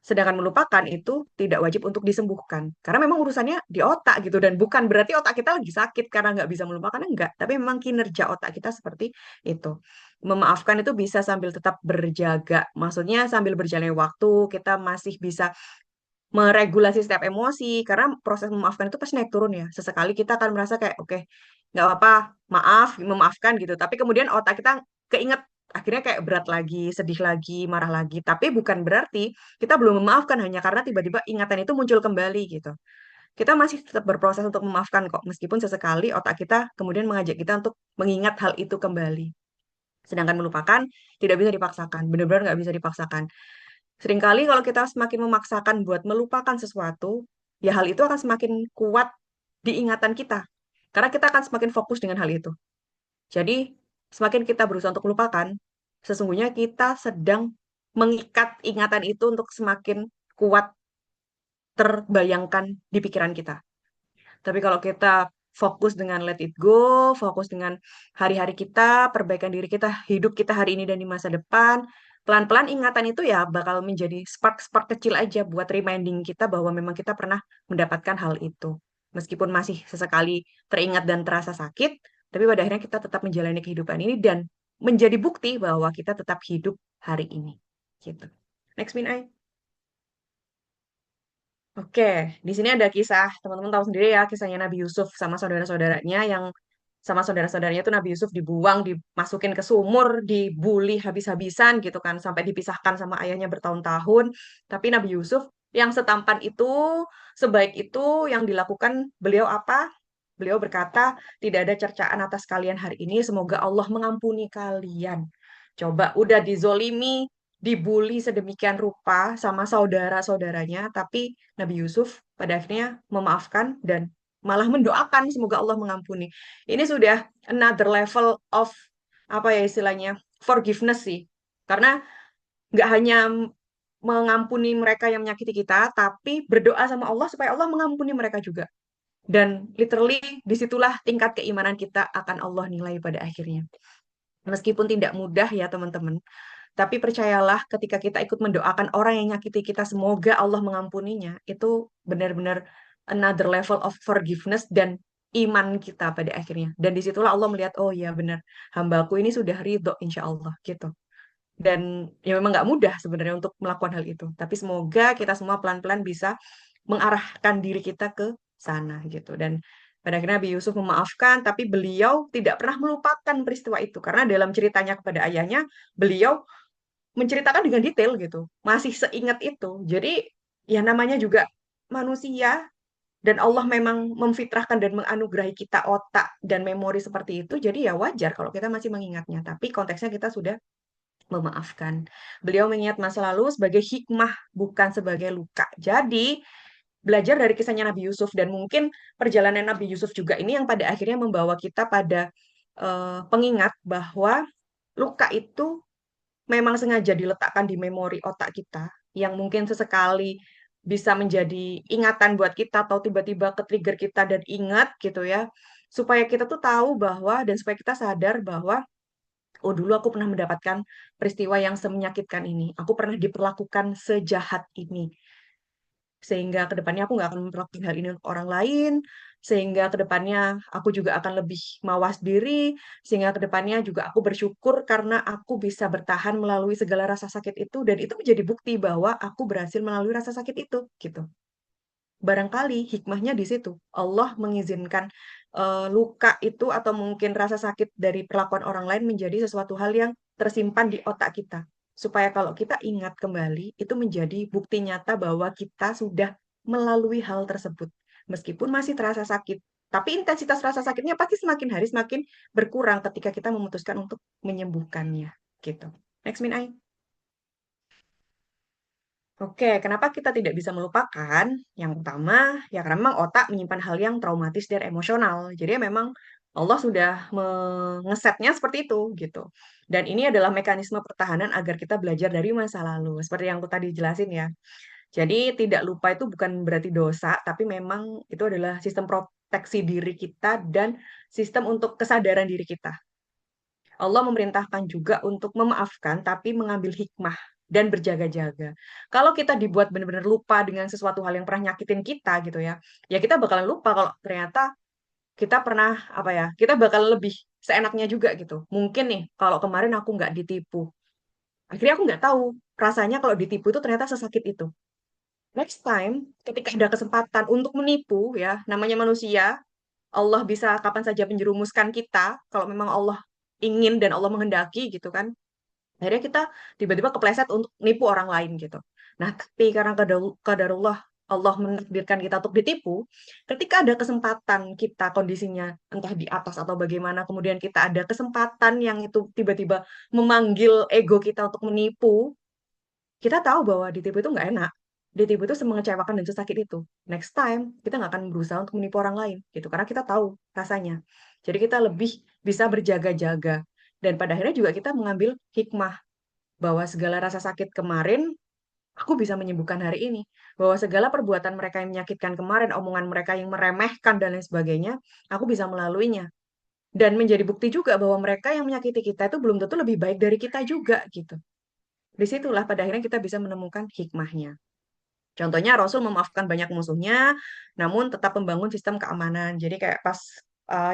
Sedangkan melupakan itu tidak wajib untuk disembuhkan. Karena memang urusannya di otak gitu. Dan bukan berarti otak kita lagi sakit karena nggak bisa melupakan, enggak. Tapi memang kinerja otak kita seperti itu. Memaafkan itu bisa sambil tetap berjaga. Maksudnya sambil berjalannya waktu, kita masih bisa meregulasi setiap emosi. Karena proses memaafkan itu pasti naik turun ya. Sesekali kita akan merasa kayak, oke, nggak apa-apa, maaf, memaafkan gitu. Tapi kemudian otak kita keinget, akhirnya kayak berat lagi, sedih lagi, marah lagi. Tapi bukan berarti kita belum memaafkan hanya karena tiba-tiba ingatan itu muncul kembali gitu. Kita masih tetap berproses untuk memaafkan kok, meskipun sesekali otak kita kemudian mengajak kita untuk mengingat hal itu kembali. Sedangkan melupakan tidak bisa dipaksakan, benar-benar nggak bisa dipaksakan. Seringkali kalau kita semakin memaksakan buat melupakan sesuatu, ya hal itu akan semakin kuat di ingatan kita. Karena kita akan semakin fokus dengan hal itu. Jadi, semakin kita berusaha untuk melupakan, sesungguhnya kita sedang mengikat ingatan itu untuk semakin kuat terbayangkan di pikiran kita. Tapi kalau kita fokus dengan let it go, fokus dengan hari-hari kita, perbaikan diri kita, hidup kita hari ini dan di masa depan, pelan-pelan ingatan itu ya bakal menjadi spark-spark kecil aja buat reminding kita bahwa memang kita pernah mendapatkan hal itu. Meskipun masih sesekali teringat dan terasa sakit, tapi pada akhirnya kita tetap menjalani kehidupan ini dan menjadi bukti bahwa kita tetap hidup hari ini. Gitu. Next, Min Ai. Oke, di sini ada kisah, teman-teman tahu sendiri ya, kisahnya Nabi Yusuf sama saudara-saudaranya yang sama saudara-saudaranya itu Nabi Yusuf dibuang, dimasukin ke sumur, dibully habis-habisan gitu kan, sampai dipisahkan sama ayahnya bertahun-tahun. Tapi Nabi Yusuf yang setampan itu, sebaik itu yang dilakukan beliau apa? Beliau berkata, tidak ada cercaan atas kalian hari ini, semoga Allah mengampuni kalian. Coba udah dizolimi, dibully sedemikian rupa sama saudara-saudaranya, tapi Nabi Yusuf pada akhirnya memaafkan dan malah mendoakan semoga Allah mengampuni. Ini sudah another level of apa ya istilahnya forgiveness sih. Karena nggak hanya mengampuni mereka yang menyakiti kita, tapi berdoa sama Allah supaya Allah mengampuni mereka juga. Dan literally disitulah tingkat keimanan kita akan Allah nilai pada akhirnya. Meskipun tidak mudah ya teman-teman, tapi percayalah ketika kita ikut mendoakan orang yang nyakiti kita, semoga Allah mengampuninya, itu benar-benar another level of forgiveness dan iman kita pada akhirnya. Dan disitulah Allah melihat, oh ya benar, hambaku ini sudah ridho insya Allah gitu. Dan ya memang nggak mudah sebenarnya untuk melakukan hal itu. Tapi semoga kita semua pelan-pelan bisa mengarahkan diri kita ke sana gitu. Dan pada akhirnya Nabi Yusuf memaafkan, tapi beliau tidak pernah melupakan peristiwa itu. Karena dalam ceritanya kepada ayahnya, beliau menceritakan dengan detail gitu. Masih seingat itu. Jadi ya namanya juga manusia dan Allah memang memfitrahkan dan menganugerahi kita otak dan memori seperti itu. Jadi ya wajar kalau kita masih mengingatnya. Tapi konteksnya kita sudah memaafkan. Beliau mengingat masa lalu sebagai hikmah, bukan sebagai luka. Jadi, belajar dari kisahnya Nabi Yusuf dan mungkin perjalanan Nabi Yusuf juga ini yang pada akhirnya membawa kita pada pengingat bahwa luka itu memang sengaja diletakkan di memori otak kita yang mungkin sesekali bisa menjadi ingatan buat kita atau tiba-tiba ke-trigger kita dan ingat gitu ya. Supaya kita tuh tahu bahwa dan supaya kita sadar bahwa oh dulu aku pernah mendapatkan peristiwa yang semenyakitkan ini. Aku pernah diperlakukan sejahat ini. Sehingga kedepannya aku nggak akan memperlakukan hal ini untuk orang lain. Sehingga kedepannya aku juga akan lebih mawas diri. Sehingga kedepannya juga aku bersyukur karena aku bisa bertahan melalui segala rasa sakit itu. Dan itu menjadi bukti bahwa aku berhasil melalui rasa sakit itu. Gitu. Barangkali hikmahnya di situ. Allah mengizinkan luka itu atau mungkin rasa sakit dari perlakuan orang lain menjadi sesuatu hal yang tersimpan di otak kita. Supaya kalau kita ingat kembali, itu menjadi bukti nyata bahwa kita sudah melalui hal tersebut. Meskipun masih terasa sakit. Tapi intensitas rasa sakitnya pasti semakin hari semakin berkurang ketika kita memutuskan untuk menyembuhkannya. Gitu. Next, Min Ai. Oke, kenapa kita tidak bisa melupakan? Yang pertama, ya karena memang otak menyimpan hal yang traumatis dan emosional. Jadi ya memang Allah sudah mengesetnya seperti itu gitu. Dan ini adalah mekanisme pertahanan agar kita belajar dari masa lalu. Seperti yang aku tadi jelasin ya. Jadi tidak lupa itu bukan berarti dosa, tapi memang itu adalah sistem proteksi diri kita dan sistem untuk kesadaran diri kita. Allah memerintahkan juga untuk memaafkan, tapi mengambil hikmah dan berjaga-jaga. Kalau kita dibuat benar-benar lupa dengan sesuatu hal yang pernah nyakitin kita gitu ya kita bakalan lupa kalau ternyata kita pernah apa ya, kita bakal lebih seenaknya juga gitu. Mungkin nih kalau kemarin aku nggak ditipu, akhirnya aku nggak tahu rasanya kalau ditipu itu ternyata sesakit itu. Next time, ketika ada kesempatan untuk menipu ya, namanya manusia, Allah bisa kapan saja menjerumuskan kita kalau memang Allah ingin dan Allah menghendaki gitu kan. Akhirnya kita tiba-tiba kepleset untuk nipu orang lain gitu. Nah, tapi karena kadarullah Allah menakdirkan kita untuk ditipu, ketika ada kesempatan kita kondisinya entah di atas atau bagaimana, kemudian kita ada kesempatan yang itu tiba-tiba memanggil ego kita untuk menipu, kita tahu bahwa ditipu itu nggak enak. Ditipu itu mengecewakan dan sesakit itu. Next time, kita nggak akan berusaha untuk menipu orang lain, gitu. Karena kita tahu rasanya. Jadi kita lebih bisa berjaga-jaga. Dan pada akhirnya juga kita mengambil hikmah bahwa segala rasa sakit kemarin, aku bisa menyembuhkan hari ini. Bahwa segala perbuatan mereka yang menyakitkan kemarin, omongan mereka yang meremehkan dan lain sebagainya, aku bisa melaluinya. Dan menjadi bukti juga bahwa mereka yang menyakiti kita itu belum tentu lebih baik dari kita juga, gitu. Disitulah pada akhirnya kita bisa menemukan hikmahnya. Contohnya Rasul memaafkan banyak musuhnya, namun tetap membangun sistem keamanan. Jadi kayak pas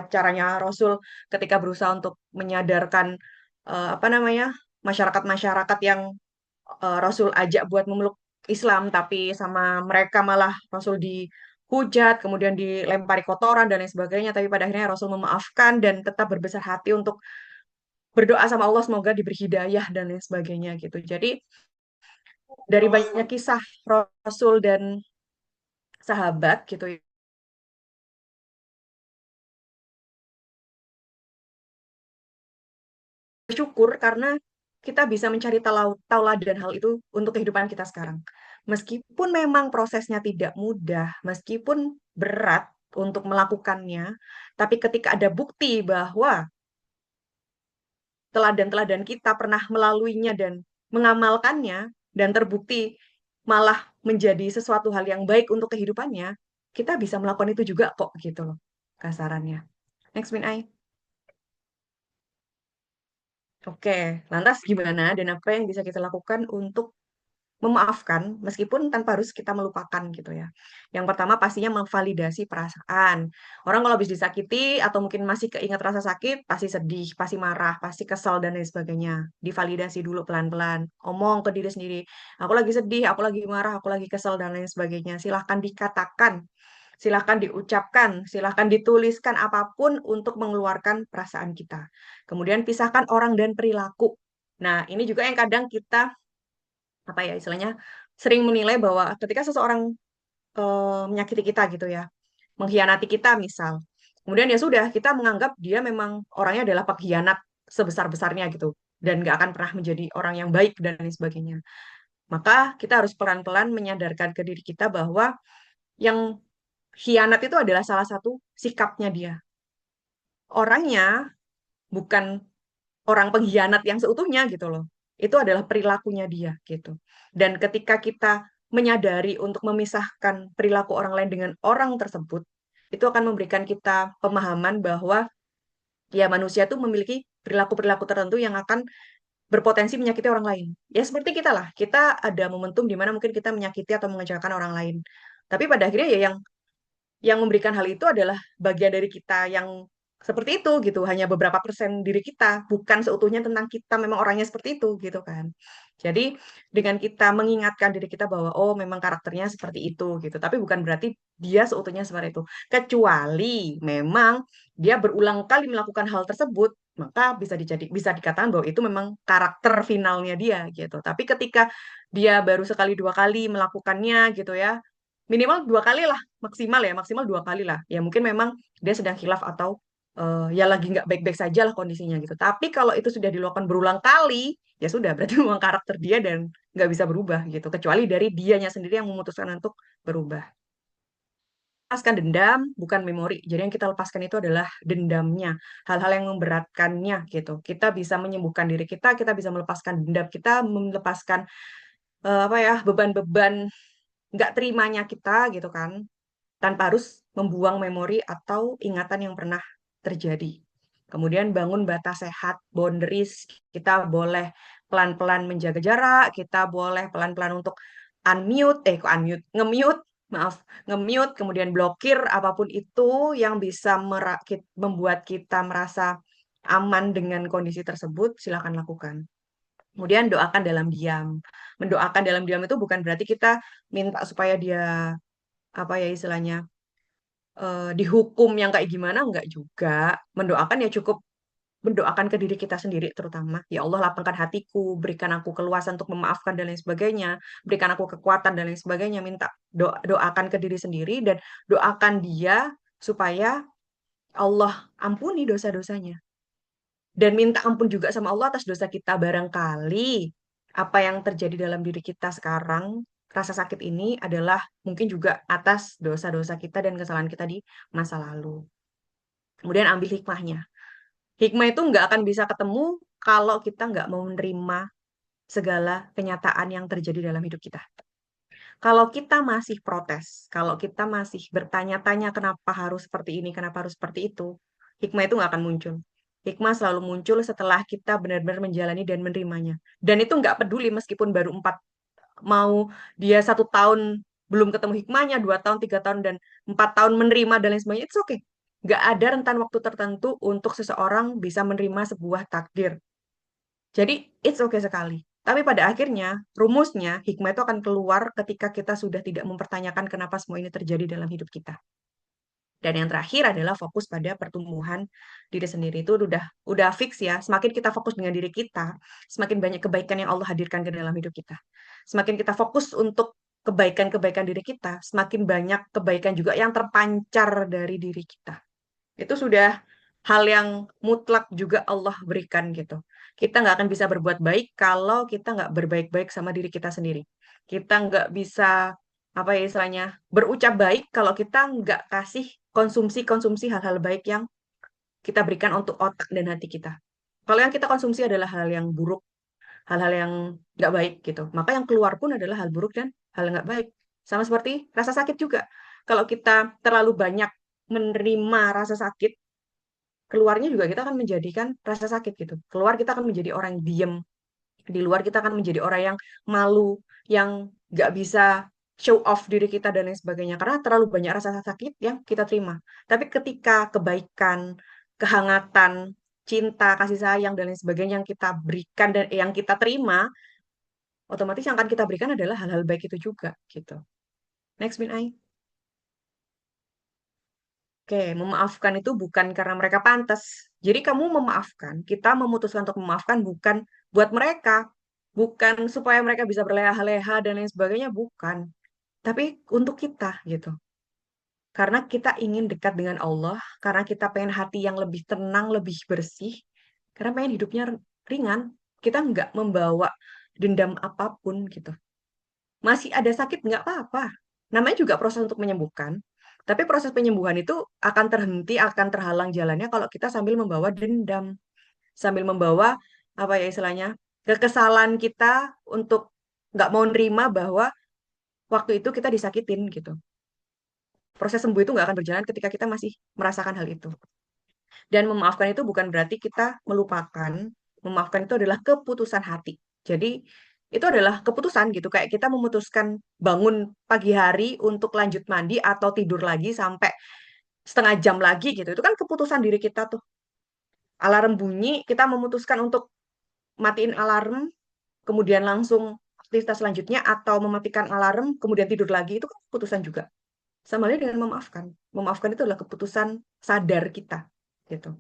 caranya Rasul ketika berusaha untuk menyadarkan apa namanya masyarakat-masyarakat yang Rasul ajak buat memeluk Islam, tapi sama mereka malah Rasul dihujat, kemudian dilempari kotoran dan lain sebagainya. Tapi pada akhirnya Rasul memaafkan dan tetap berbesar hati untuk berdoa sama Allah semoga diberi hidayah dan lain sebagainya gitu. Jadi dari banyak kisah Rasul dan sahabat gitu ya, bersyukur karena kita bisa mencari tauladan hal itu untuk kehidupan kita sekarang. Meskipun memang prosesnya tidak mudah, meskipun berat untuk melakukannya, tapi ketika ada bukti bahwa teladan-teladan kita pernah melaluinya dan mengamalkannya, dan terbukti malah menjadi sesuatu hal yang baik untuk kehidupannya, kita bisa melakukan itu juga kok gitu loh, kasarannya. Next, Min Ai. Oke, lantas gimana dan apa yang bisa kita lakukan untuk memaafkan meskipun tanpa harus kita melupakan gitu ya. Yang pertama pastinya memvalidasi perasaan. Orang kalau habis disakiti atau mungkin masih keingat rasa sakit, pasti sedih, pasti marah, pasti kesal dan lain sebagainya. Divalidasi dulu pelan-pelan. Omong ke diri sendiri, aku lagi sedih, aku lagi marah, aku lagi kesal dan lain sebagainya. Silahkan dikatakan, silahkan diucapkan, silahkan dituliskan apapun untuk mengeluarkan perasaan kita. Kemudian pisahkan orang dan perilaku. Nah, ini juga yang kadang kita apa ya istilahnya sering menilai bahwa ketika seseorang menyakiti kita gitu ya, mengkhianati kita misal, kemudian ya sudah kita menganggap dia memang orangnya adalah pengkhianat sebesar-besarnya gitu dan nggak akan pernah menjadi orang yang baik dan lain sebagainya. Maka kita harus pelan-pelan menyadarkan ke diri kita bahwa yang khianat itu adalah salah satu sikapnya dia. Orangnya bukan orang pengkhianat yang seutuhnya gitu loh. Itu adalah perilakunya dia gitu. Dan ketika kita menyadari untuk memisahkan perilaku orang lain dengan orang tersebut, itu akan memberikan kita pemahaman bahwa ya manusia itu memiliki perilaku-perilaku tertentu yang akan berpotensi menyakiti orang lain. Ya seperti kita lah, kita ada momentum di mana mungkin kita menyakiti atau mengecewakan orang lain. Tapi pada akhirnya ya yang memberikan hal itu adalah bagian dari kita yang seperti itu gitu, hanya beberapa persen diri kita, bukan seutuhnya tentang kita memang orangnya seperti itu gitu kan. Jadi dengan kita mengingatkan diri kita bahwa oh memang karakternya seperti itu gitu, tapi bukan berarti dia seutuhnya seperti itu. Kecuali memang dia berulang kali melakukan hal tersebut, maka bisa dikatakan bahwa itu memang karakter finalnya dia gitu. Tapi ketika dia baru sekali dua kali melakukannya gitu ya, minimal dua kali lah maksimal ya maksimal dua kali lah ya mungkin memang dia sedang khilaf atau ya lagi nggak baik-baik saja lah kondisinya gitu. Tapi kalau itu sudah dilakukan berulang kali, ya sudah berarti memang karakter dia dan nggak bisa berubah gitu. Kecuali dari dianya sendiri yang memutuskan untuk berubah. Lepaskan dendam, bukan memori. Jadi yang kita lepaskan itu adalah dendamnya, hal-hal yang memberatkannya gitu. Kita bisa menyembuhkan diri kita bisa melepaskan dendam, kita melepaskan apa ya beban-beban nggak terimanya kita gitu kan, tanpa harus membuang memori atau ingatan yang pernah terjadi. Kemudian bangun batas sehat, boundaries. Kita boleh pelan-pelan menjaga jarak, kita boleh pelan-pelan untuk nge-mute, maaf, nge-mute, kemudian blokir apapun itu yang bisa membuat kita merasa aman dengan kondisi tersebut, silakan lakukan. Kemudian doakan dalam diam. Mendoakan dalam diam itu bukan berarti kita minta supaya dia apa ya istilahnya dihukum yang kayak gimana enggak juga. Mendoakan ya cukup mendoakan ke diri kita sendiri terutama. Ya Allah lapangkan hatiku, berikan aku keluasan untuk memaafkan dan lain sebagainya, berikan aku kekuatan dan lain sebagainya. Minta doakan ke diri sendiri dan doakan dia supaya Allah ampuni dosa-dosanya. Dan minta ampun juga sama Allah atas dosa kita. Barangkali apa yang terjadi dalam diri kita sekarang, rasa sakit ini adalah mungkin juga atas dosa-dosa kita dan kesalahan kita di masa lalu. Kemudian ambil hikmahnya. Hikmah itu nggak akan bisa ketemu kalau kita nggak mau menerima segala kenyataan yang terjadi dalam hidup kita. Kalau kita masih protes, kalau kita masih bertanya-tanya kenapa harus seperti ini, kenapa harus seperti itu, hikmah itu nggak akan muncul. Hikmah selalu muncul setelah kita benar-benar menjalani dan menerimanya. Dan itu nggak peduli meskipun baru 4, mau dia 1 tahun belum ketemu hikmahnya, 2 tahun, 3 tahun, dan 4 tahun menerima dan lain sebagainya, itu oke. Nggak ada rentan waktu tertentu untuk seseorang bisa menerima sebuah takdir. Jadi, it's okay sekali. Tapi pada akhirnya, rumusnya, hikmah itu akan keluar ketika kita sudah tidak mempertanyakan kenapa semua ini terjadi dalam hidup kita. Dan yang terakhir adalah fokus pada pertumbuhan diri sendiri. Itu udah fix ya. Semakin kita fokus dengan diri kita, semakin banyak kebaikan yang Allah hadirkan ke dalam hidup kita. Semakin kita fokus untuk kebaikan-kebaikan diri kita, semakin banyak kebaikan juga yang terpancar dari diri kita. Itu sudah hal yang mutlak juga Allah berikan gitu. Kita nggak akan bisa berbuat baik kalau kita nggak berbaik-baik sama diri kita sendiri. Kita nggak bisa, apa ya istilahnya, berucap baik kalau kita nggak kasih konsumsi-konsumsi hal-hal baik yang kita berikan untuk otak dan hati kita. Kalau yang kita konsumsi adalah hal yang buruk, hal-hal yang nggak baik gitu. Maka yang keluar pun adalah hal buruk dan hal yang nggak baik. Sama seperti rasa sakit juga. Kalau kita terlalu banyak menerima rasa sakit, keluarnya juga kita akan menjadikan rasa sakit gitu. Keluar kita akan menjadi orang yang diem. Di luar kita akan menjadi orang yang malu, yang nggak bisa show off diri kita dan lain sebagainya. Karena terlalu banyak rasa sakit yang kita terima. Tapi ketika kebaikan, kehangatan, cinta, kasih sayang, dan lain sebagainya yang kita berikan dan yang kita terima, otomatis yang akan kita berikan adalah hal-hal baik itu juga gitu. Next, Bin Ai. Oke, memaafkan itu bukan karena mereka pantas. Jadi kamu memaafkan, kita memutuskan untuk memaafkan bukan buat mereka, bukan supaya mereka bisa berleha-leha dan lain sebagainya, bukan. Tapi untuk kita gitu. Karena kita ingin dekat dengan Allah, karena kita pengen hati yang lebih tenang, lebih bersih, karena pengen hidupnya ringan. Kita nggak membawa dendam apapun gitu. Masih ada sakit nggak apa-apa. Namanya juga proses untuk menyembuhkan. Tapi proses penyembuhan itu akan terhenti, akan terhalang jalannya kalau kita sambil membawa dendam, sambil membawa apa ya istilahnya kekesalan kita untuk nggak mau nerima bahwa waktu itu kita disakitin gitu. Proses sembuh itu nggak akan berjalan ketika kita masih merasakan hal itu. Dan memaafkan itu bukan berarti kita melupakan. Memaafkan itu adalah keputusan hati. Jadi itu adalah keputusan gitu. Kayak kita memutuskan bangun pagi hari untuk lanjut mandi atau tidur lagi sampai setengah jam lagi gitu. Itu kan keputusan diri kita tuh. Alarm bunyi, kita memutuskan untuk matiin alarm, kemudian langsung aktivitas selanjutnya atau mematikan alarm, kemudian tidur lagi. Itu kan keputusan juga. Sama halnya dengan memaafkan. Memaafkan itu adalah keputusan sadar kita gitu.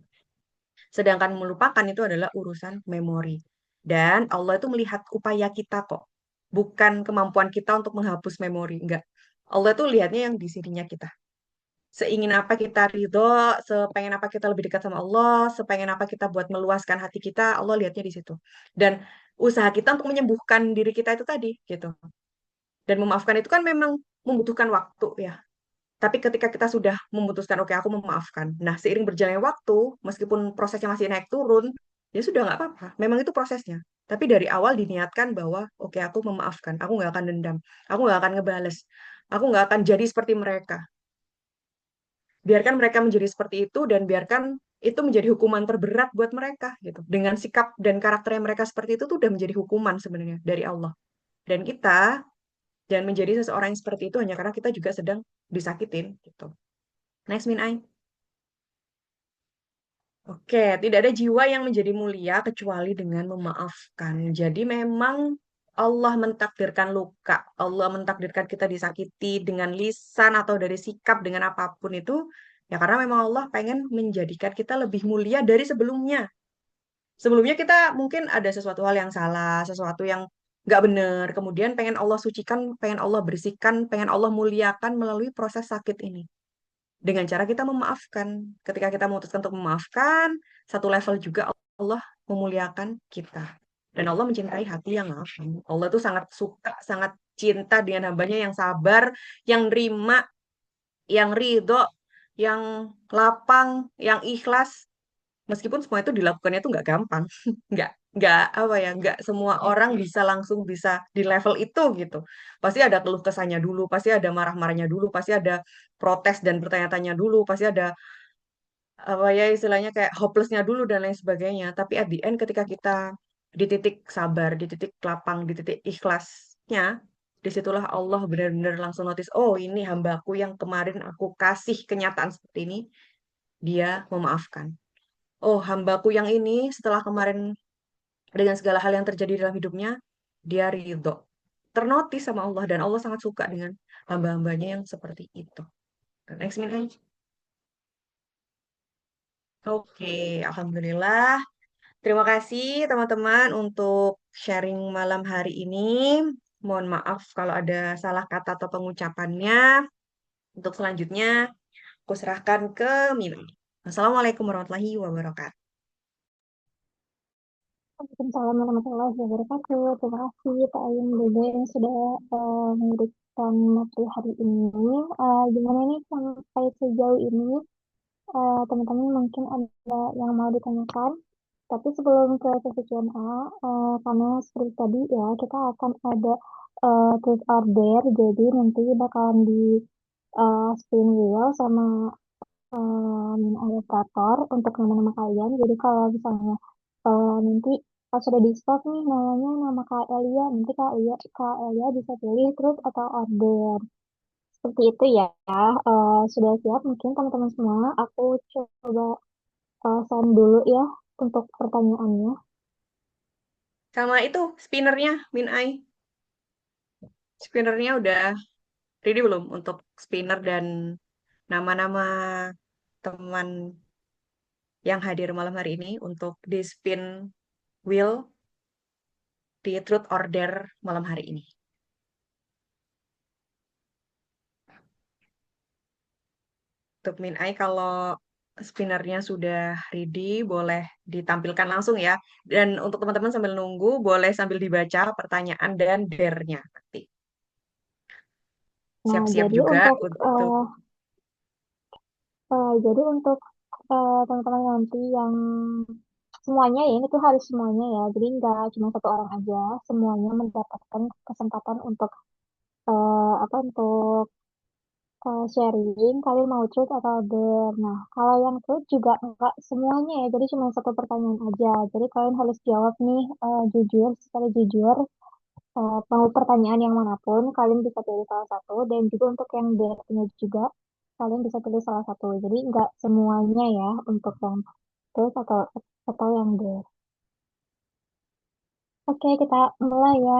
Sedangkan melupakan itu adalah urusan memori. Dan Allah itu melihat upaya kita kok. Bukan kemampuan kita untuk menghapus memori. Enggak. Allah itu lihatnya yang di sininya kita. seingin apa kita ridho, sepengen apa kita lebih dekat sama Allah, sepengen apa kita buat meluaskan hati kita, Allah lihatnya di situ. Dan usaha kita untuk menyembuhkan diri kita itu tadi, gitu. Dan memaafkan itu kan memang membutuhkan waktu ya. Tapi ketika kita sudah memutuskan, oke aku memaafkan. Nah, seiring berjalannya waktu, meskipun prosesnya masih naik turun, ya sudah nggak apa-apa. Memang itu prosesnya. Tapi dari awal diniatkan bahwa, oke aku memaafkan, aku nggak akan dendam, aku nggak akan ngebales, aku nggak akan jadi seperti mereka. Biarkan mereka menjadi seperti itu dan biarkan itu menjadi hukuman terberat buat mereka gitu. Dengan sikap dan karakter yang mereka seperti itu tuh udah menjadi hukuman sebenarnya dari Allah. Dan kita jangan menjadi seseorang yang seperti itu hanya karena kita juga sedang disakitin gitu. Next, Min Ai. Oke, tidak ada jiwa yang menjadi mulia kecuali dengan memaafkan. Jadi memang Allah mentakdirkan luka, Allah mentakdirkan kita disakiti dengan lisan atau dari sikap dengan apapun itu, ya karena memang Allah pengen menjadikan kita lebih mulia dari sebelumnya. Sebelumnya kita mungkin ada sesuatu hal yang salah, sesuatu yang nggak benar, kemudian pengen Allah sucikan, pengen Allah bersihkan, pengen Allah muliakan melalui proses sakit ini dengan cara kita memaafkan. Ketika kita memutuskan untuk memaafkan, satu level juga Allah memuliakan kita. Dan Allah mencintai hati yang maafan. Allah itu sangat suka, sangat cinta dengan hambanya yang sabar, yang nerima, yang ridho, yang lapang, yang ikhlas. Meskipun semua itu dilakukannya itu nggak gampang, nggak apa ya, nggak semua orang bisa langsung bisa di level itu gitu. Pasti ada keluh kesahnya dulu, pasti ada marah-marahnya dulu, pasti ada protes dan bertanya-tanya dulu, pasti ada apa ya istilahnya kayak hopelessnya dulu dan lain sebagainya. Tapi at the end ketika kita di titik sabar, di titik lapang, di titik ikhlasnya, disitulah Allah benar-benar langsung notice, oh ini hambaku yang kemarin aku kasih kenyataan seperti ini, dia memaafkan. Oh, hambaku yang ini setelah kemarin dengan segala hal yang terjadi dalam hidupnya, dia ridho. Ternotis sama Allah dan Allah sangat suka dengan hamba-hambanya yang seperti itu. Next minute. Oke, Alhamdulillah. Terima kasih teman-teman untuk sharing malam hari ini. Mohon maaf kalau ada salah kata atau pengucapannya. Untuk selanjutnya, aku serahkan ke Mila. Assalamualaikum warahmatullahi wabarakatuh. Waalaikumsalam warahmatullahi wabarakatuh. Terima kasih Pak Ayun Dede yang sudah memberikan materi hari ini. Gimana nih sampai sejauh ini? Teman-teman mungkin ada yang mau ditanyakan. Tapi sebelum ke sesi Q&A, karena seperti tadi ya, kita akan ada truth or dare. Jadi nanti bakalan di spin wheel sama ilustrator untuk nama-nama kalian. Jadi kalau misalnya nanti pas sudah di stop nih namanya nama Kak Elia, nanti Kak Elia bisa pilih terus atau order. Seperti itu ya. Sudah siap mungkin teman-teman semua. Aku coba send dulu ya untuk pertanyaannya. Sama itu spinnernya, Min Ai. Spinnernya udah ready belum untuk spinner dan nama-nama teman yang hadir malam hari ini untuk di spin wheel di truth order malam hari ini. Untuk Min Ai kalau spinnernya sudah ready, boleh ditampilkan langsung ya. Dan untuk teman-teman sambil nunggu, boleh sambil dibaca pertanyaan dan dare-nya nanti. Nah, Siap-siap jadi juga untuk untuk teman-teman nanti yang semuanya ya, itu harus semuanya ya. Jadi nggak cuma satu orang aja, semuanya mendapatkan kesempatan untuk untuk sharing. Kalian mau truth atau dare? Nah, kalau yang truth juga nggak semuanya ya. Jadi cuma satu pertanyaan aja. Jadi kalian harus jawab nih jujur, secara jujur. Mau pertanyaan yang manapun, kalian bisa pilih salah satu. Dan juga untuk yang dare-nya juga, kalian bisa pilih salah satu. Jadi nggak semuanya ya untuk yang truth atau yang dare. Oke, kita mulai ya.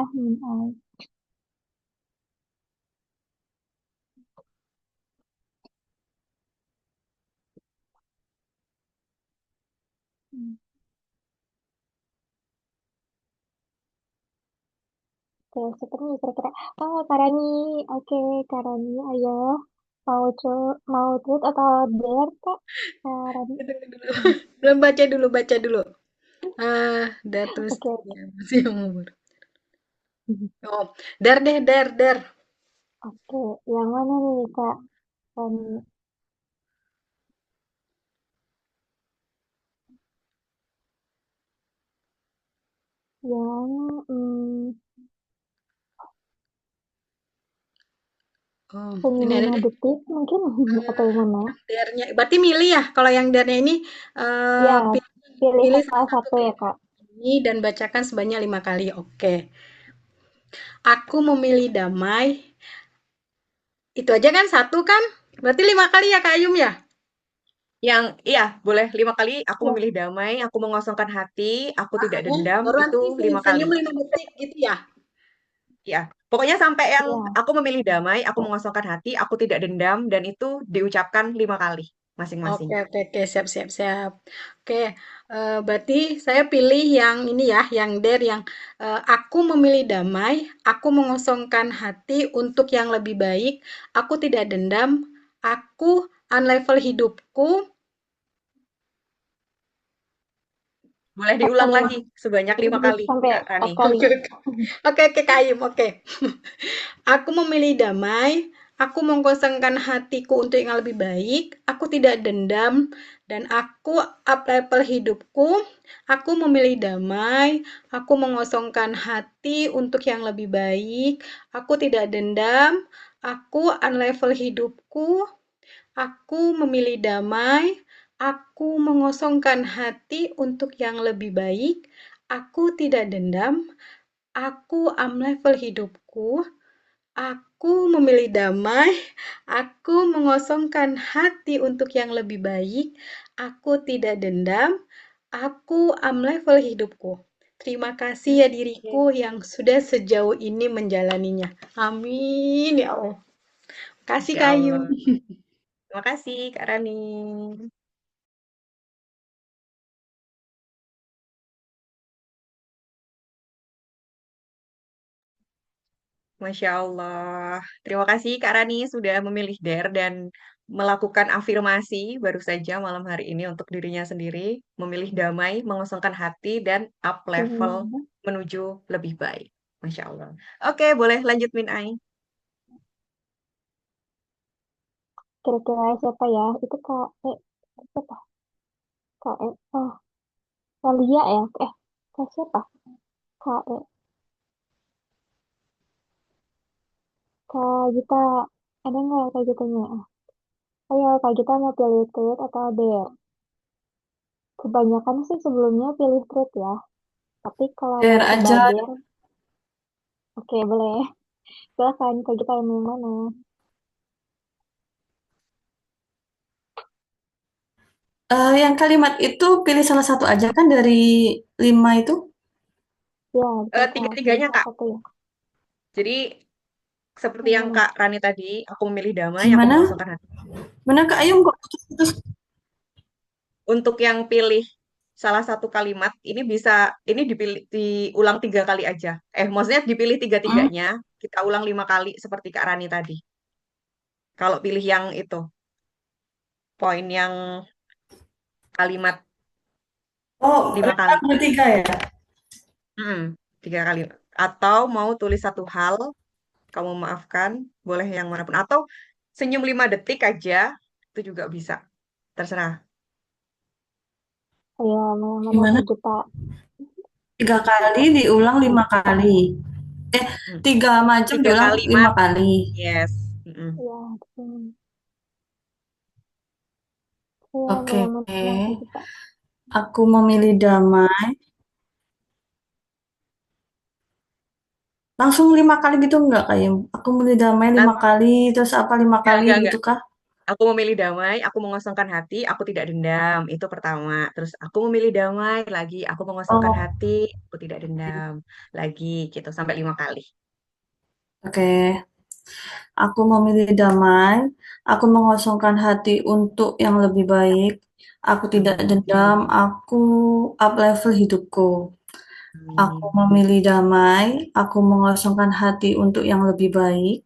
Oke, seperti kira-kira. Oh, Karani. Oke, Karani, ayo. mau tweet atau dare kak? Rani? Tunggu dulu. Belum baca dulu, baca dulu. Dar terus Oke. ya, masih umur. Oh, dar deh, dar, dar. Oke, yang mana nih kak? Rani? Yang Oh, senyum ini ada 5 deh. detik mungkin atau yang mana? Darnya, berarti milih ya. Kalau yang darnya ini Ya, pilih, pilih pilih salah salah satu satu ya kalimat kak. ini dan bacakan sebanyak 5 kali. Oke. Aku memilih damai. Itu aja kan satu kan? Berarti 5 kali ya Kak Ayum ya? Yang iya, boleh 5 kali. Aku Ya, memilih damai, aku mengosongkan hati, aku tidak oke. dendam. Baru Itu nanti 5 kali. senyum 5 detik gitu ya? Ya, pokoknya sampai yang Ya, aku memilih damai, aku mengosongkan hati, aku tidak dendam, dan itu diucapkan 5 kali masing-masing. oke, oke, oke, siap, siap, siap. Oke, berarti saya pilih yang ini ya, yang der, yang aku memilih damai, aku mengosongkan hati untuk yang lebih baik, aku tidak dendam, aku unlevel hidupku. Boleh oke, diulang lagi sebanyak 5 kali, sampai Kak 4 Rani. kali. Oke, oke. Oke, oke, Kak Ayum, oke. Aku memilih damai, aku mengkosongkan hatiku untuk yang lebih baik, aku tidak dendam, dan aku up level hidupku. Aku memilih damai, aku mengosongkan hati untuk yang lebih baik, aku tidak dendam, aku unlevel hidupku, aku memilih damai, aku mengosongkan hati untuk yang lebih baik, aku tidak dendam, aku unlevel hidupku, aku memilih damai, aku mengosongkan hati untuk yang lebih baik, aku tidak dendam, aku level hidupku. Terima kasih ya diriku Oke, yang sudah sejauh ini menjalaninya. Amin ya Allah. Kasih Masya Kayu. Allah. Terima kasih, Kak Rani. Masya Allah. Terima kasih Kak Rani sudah memilih DARE dan melakukan afirmasi baru saja malam hari ini untuk dirinya sendiri. Memilih damai, mengosongkan hati, dan up level menuju lebih baik. Masya Allah. Oke, boleh lanjut Min Ai. Kira-kira siapa ya? Itu Kak siapa? Kak Kalia ya? Kak siapa? Kak Kak Gita. Ada nggak Kak Gitanya? Ayo Kak Gita mau pilih tweet atau dare? Kebanyakan sih sebelumnya pilih tweet ya. Tapi kalau mau Share coba aja. dare, oke boleh. Silahkan Kak Gita yang mana? Yang kalimat itu pilih salah satu aja kan dari 5 itu? Ya, betul Kak. Pilih Tiga-tiganya salah Kak. satu ya. Jadi seperti yang Hmm, Kak Rani tadi, aku memilih damai, aku Gimana? mengosongkan hati. Mana Kak Ayum kok putus-putus? Untuk yang pilih salah satu kalimat, ini dipilih, diulang 3 kali aja. Maksudnya dipilih Hmm. tiga-tiganya, kita ulang 5 kali seperti Kak Rani tadi. Kalau pilih yang itu, poin yang kalimat Oh, 5 kali. bertiga ya? Mm, 3 kali. Atau mau tulis satu hal, kamu maafkan, boleh yang manapun. Atau senyum 5 detik aja, itu juga bisa. Terserah. ayo yang mana Gimana? Kak Gita? 3 kali diulang 5 kali. Eh, Mm. 3 macam Tiga diulang kalimat, 5 kali. yes. Mm-mm. Ya, saya Oke, yang mana Kak Gita? aku memilih damai. Langsung 5 kali gitu enggak Kak Ayum? Aku memilih damai lima Nanti, kali, terus apa 5 kali enggak. gitu kah? Aku memilih damai, aku mengosongkan hati, aku tidak dendam. Itu pertama. Terus aku memilih damai lagi, aku mengosongkan Oh, hati, aku tidak dendam. Lagi gitu sampai 5 kali. oke. Aku memilih damai, aku mengosongkan hati untuk yang lebih baik, aku tidak Amin. dendam, aku up level hidupku. Aku Amin. memilih damai, aku mengosongkan hati untuk yang lebih baik,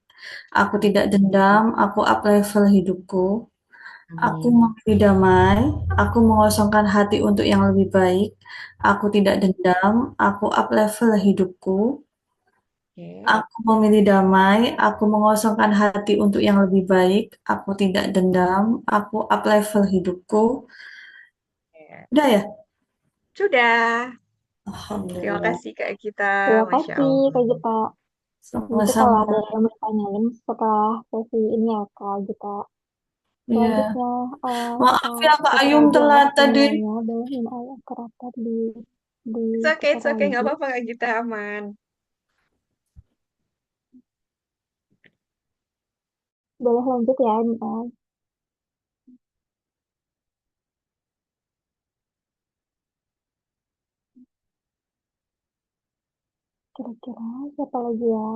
Aku tidak dendam, aku up level hidupku. Aku Amin. memilih damai, aku mengosongkan hati untuk yang lebih baik. Aku tidak dendam, aku up level hidupku. Oke. Aku memilih damai, aku mengosongkan hati untuk yang lebih baik. Aku tidak dendam, aku up level hidupku. Oke. Udah ya? Sudah. Terima Alhamdulillah. kasih Kak Kita. Terima Masya kasih Allah. Kak Gita. Nanti kalau Sama-sama. ada yang mau ditanyain setelah sesi ini ya Kak Gita. Iya. Selanjutnya Maaf Kak ya Kak Gita Ayum lagi ada telat tadi. pertanyaannya, boleh minta ayah kerabat di It's putar okay, nggak lagi. apa-apa Kak Kita aman. Boleh lanjut ya Nia. Kira-kira siapa lagi ya?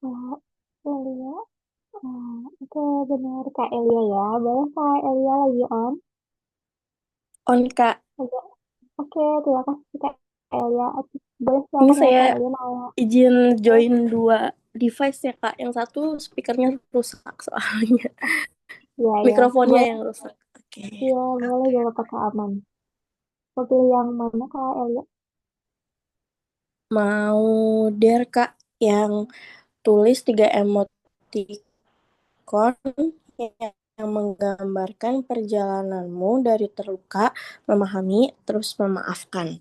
Kak Elia. Oke, benar Kak Elia ya. Boleh Kak Elia lagi on? On Kak, Oke, oke, terima kasih Kak Elia. Boleh ini silakan ya saya Kak Elia mau. izin Oh, join 2 device ya Kak. Yang satu speakernya rusak soalnya. iya ya. Mikrofonnya Boleh, yang rusak. Oke. iya boleh Oke. gak apa-apa Kak Aman. Mau pilih yang mana Kak Elia? Mau dare Kak yang tulis 3 emoticon yang menggambarkan perjalananmu dari terluka, memahami, terus memaafkan.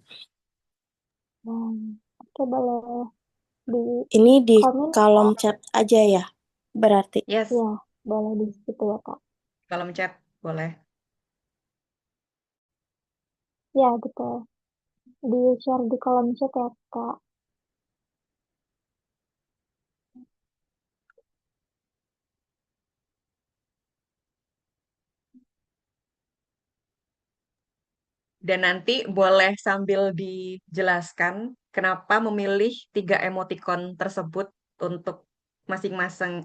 Oke, boleh di Ini di komen kolom Kak. chat aja ya, berarti. Yes, Ya, boleh di situ ya Kak. kolom chat boleh. Ya, betul. Di share di kolom chat ya Kak. Dan nanti boleh sambil dijelaskan kenapa memilih 3 emoticon tersebut untuk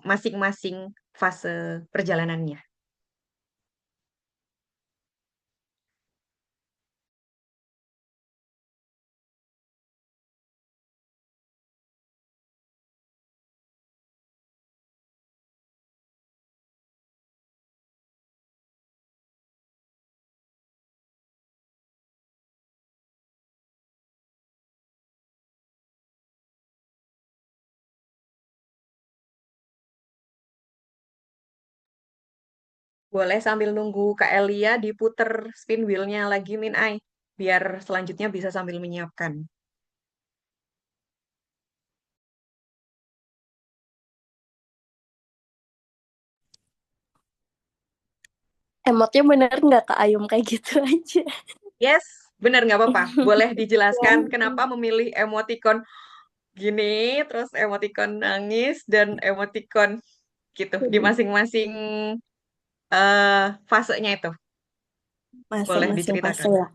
masing-masing fase perjalanannya. Boleh sambil nunggu Kak Elia diputer spin wheel-nya lagi Min Ai, biar selanjutnya bisa sambil menyiapkan. Emotnya bener nggak Kak Ayum kayak gitu aja? Yes, benar nggak apa-apa. Boleh dijelaskan Ya, kenapa memilih emoticon gini, terus emoticon nangis dan emoticon gitu di jadi masing-masing fasenya itu. Boleh Masing-masing fase diceritakan. ya.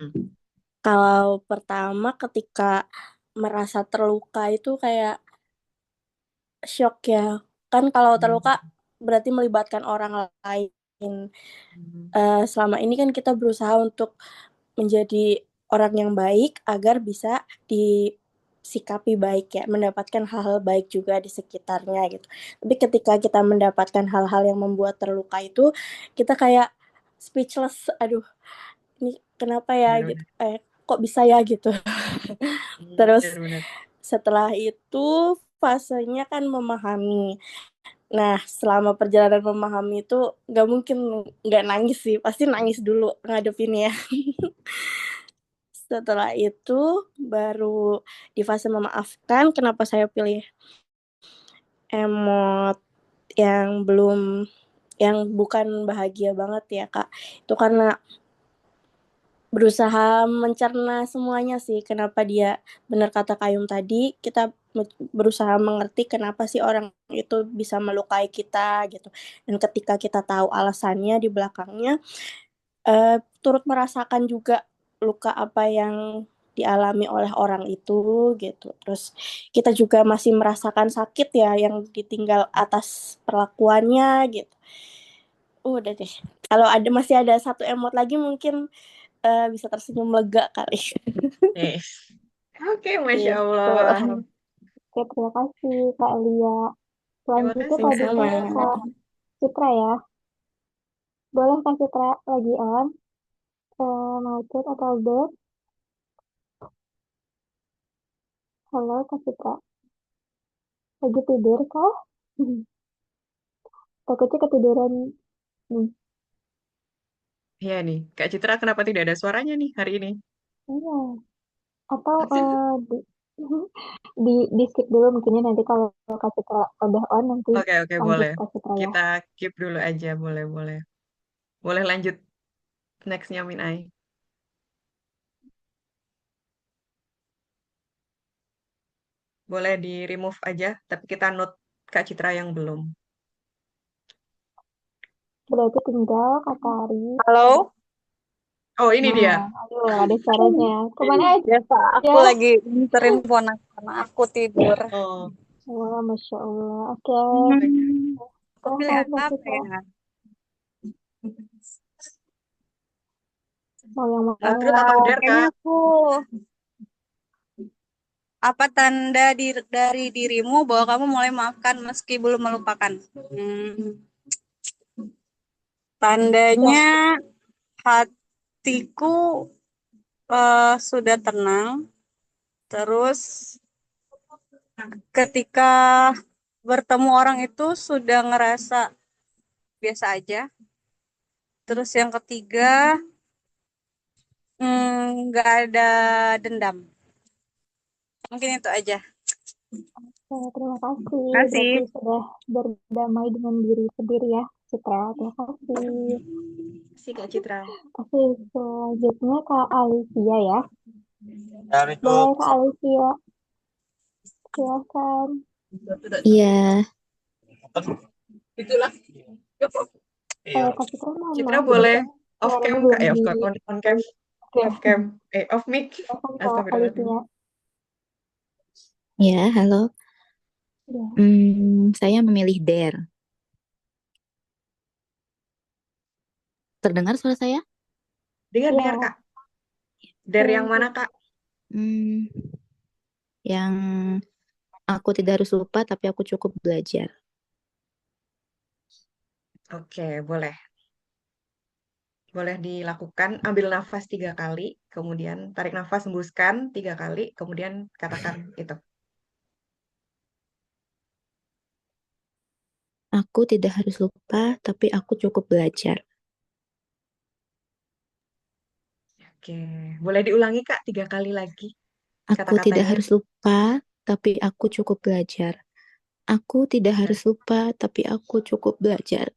Hmm. Kalau pertama ketika merasa terluka itu kayak shock ya. Kan kalau terluka berarti melibatkan orang lain. Hmm. Selama ini kan kita berusaha untuk menjadi orang yang baik agar bisa disikapi baik ya, mendapatkan hal-hal baik juga di sekitarnya gitu. Tapi ketika kita mendapatkan hal-hal yang membuat terluka itu, kita kayak speechless. Aduh, ini kenapa ya gitu. Benar-benar. Kok bisa ya gitu. Terus Benar-benar. setelah itu fasenya kan memahami. Nah, selama perjalanan memahami itu nggak mungkin nggak nangis sih, pasti nangis dulu ngadepinnya. Setelah itu baru di fase memaafkan. Kenapa saya pilih emot yang belum, yang bukan bahagia banget ya Kak? Itu karena berusaha mencerna semuanya sih. Kenapa dia, benar kata Kayum tadi, kita berusaha mengerti kenapa sih orang itu bisa melukai kita gitu. Dan ketika kita tahu alasannya di belakangnya, turut merasakan juga luka apa yang dialami oleh orang itu gitu. Terus kita juga masih merasakan sakit ya yang ditinggal atas perlakuannya gitu. Udah deh. Kalau masih ada satu emot lagi mungkin bisa tersenyum lega kali. Yes. Oke, Masya Gitu. Allah. Oke, terima kasih Kak Elia. Terima Selanjutnya kasih, tadi Kak. Sama. tuh Kak Citra ya. Boleh Kak Citra lagi on? Mau chat atau udah? Halo Kak Citra. Lagi tidur kah? Takutnya ketiduran nih. Iya nih, Kak Citra kenapa tidak ada suaranya nih hari ini? Iya. Atau di skip dulu mungkinnya nanti kalau Kak Citra udah on nanti Oke, oke, lanjut boleh. Kak Citra ya. Kita keep dulu aja, boleh, boleh. Boleh lanjut nextnya Minai. Boleh di remove aja, tapi kita note Kak Citra yang belum. Berarti tinggal Kak Tari. Halo, Oh, ini dia. Nah, aduh ada suaranya. Kemana biasa aku aja? lagi nganterin ponakan aku tidur. Oh, Wah, Masya Allah. Oke. Aku pilih Silahkan Kak apa Citra. ya? Mau yang mana? Truth atau dare, Kayaknya Kak? aku apa tanda dari dirimu bahwa kamu mulai memaafkan meski belum melupakan? Tandanya hatiku sudah tenang, terus ketika bertemu orang itu sudah ngerasa biasa aja. Terus yang ketiga, nggak ada dendam. Mungkin itu aja. Terima kasih. Kasih. Berarti sudah berdamai dengan diri sendiri ya, Citra. Terima kasih. Si Kak Citra. Oke, selanjutnya Kak Alicia ya. Dari Boleh Kak Alicia, silakan. Iya, itulah. Kak Citra mohon Citra maaf, boleh off suaranya cam, belum Kak. di... Off cam, on cam, Oke, off cam. Off mic. silakan Kak Astagfirullahaladzim. Alicia. ya, halo. Ya. Saya memilih dare. Terdengar suara saya? Dengar, Iya. dengar, Kak. Dari yang mana, Kak? Hmm, yang aku tidak harus lupa, tapi aku cukup belajar. Oke, boleh. Boleh dilakukan. Ambil nafas 3 kali, kemudian tarik nafas, hembuskan 3 kali, kemudian katakan itu. Aku tidak harus lupa, tapi aku cukup belajar. Oke, boleh diulangi, Kak, 3 kali lagi Aku tidak kata-katanya. harus lupa, tapi aku cukup belajar. Aku tidak harus lupa, tapi aku cukup belajar.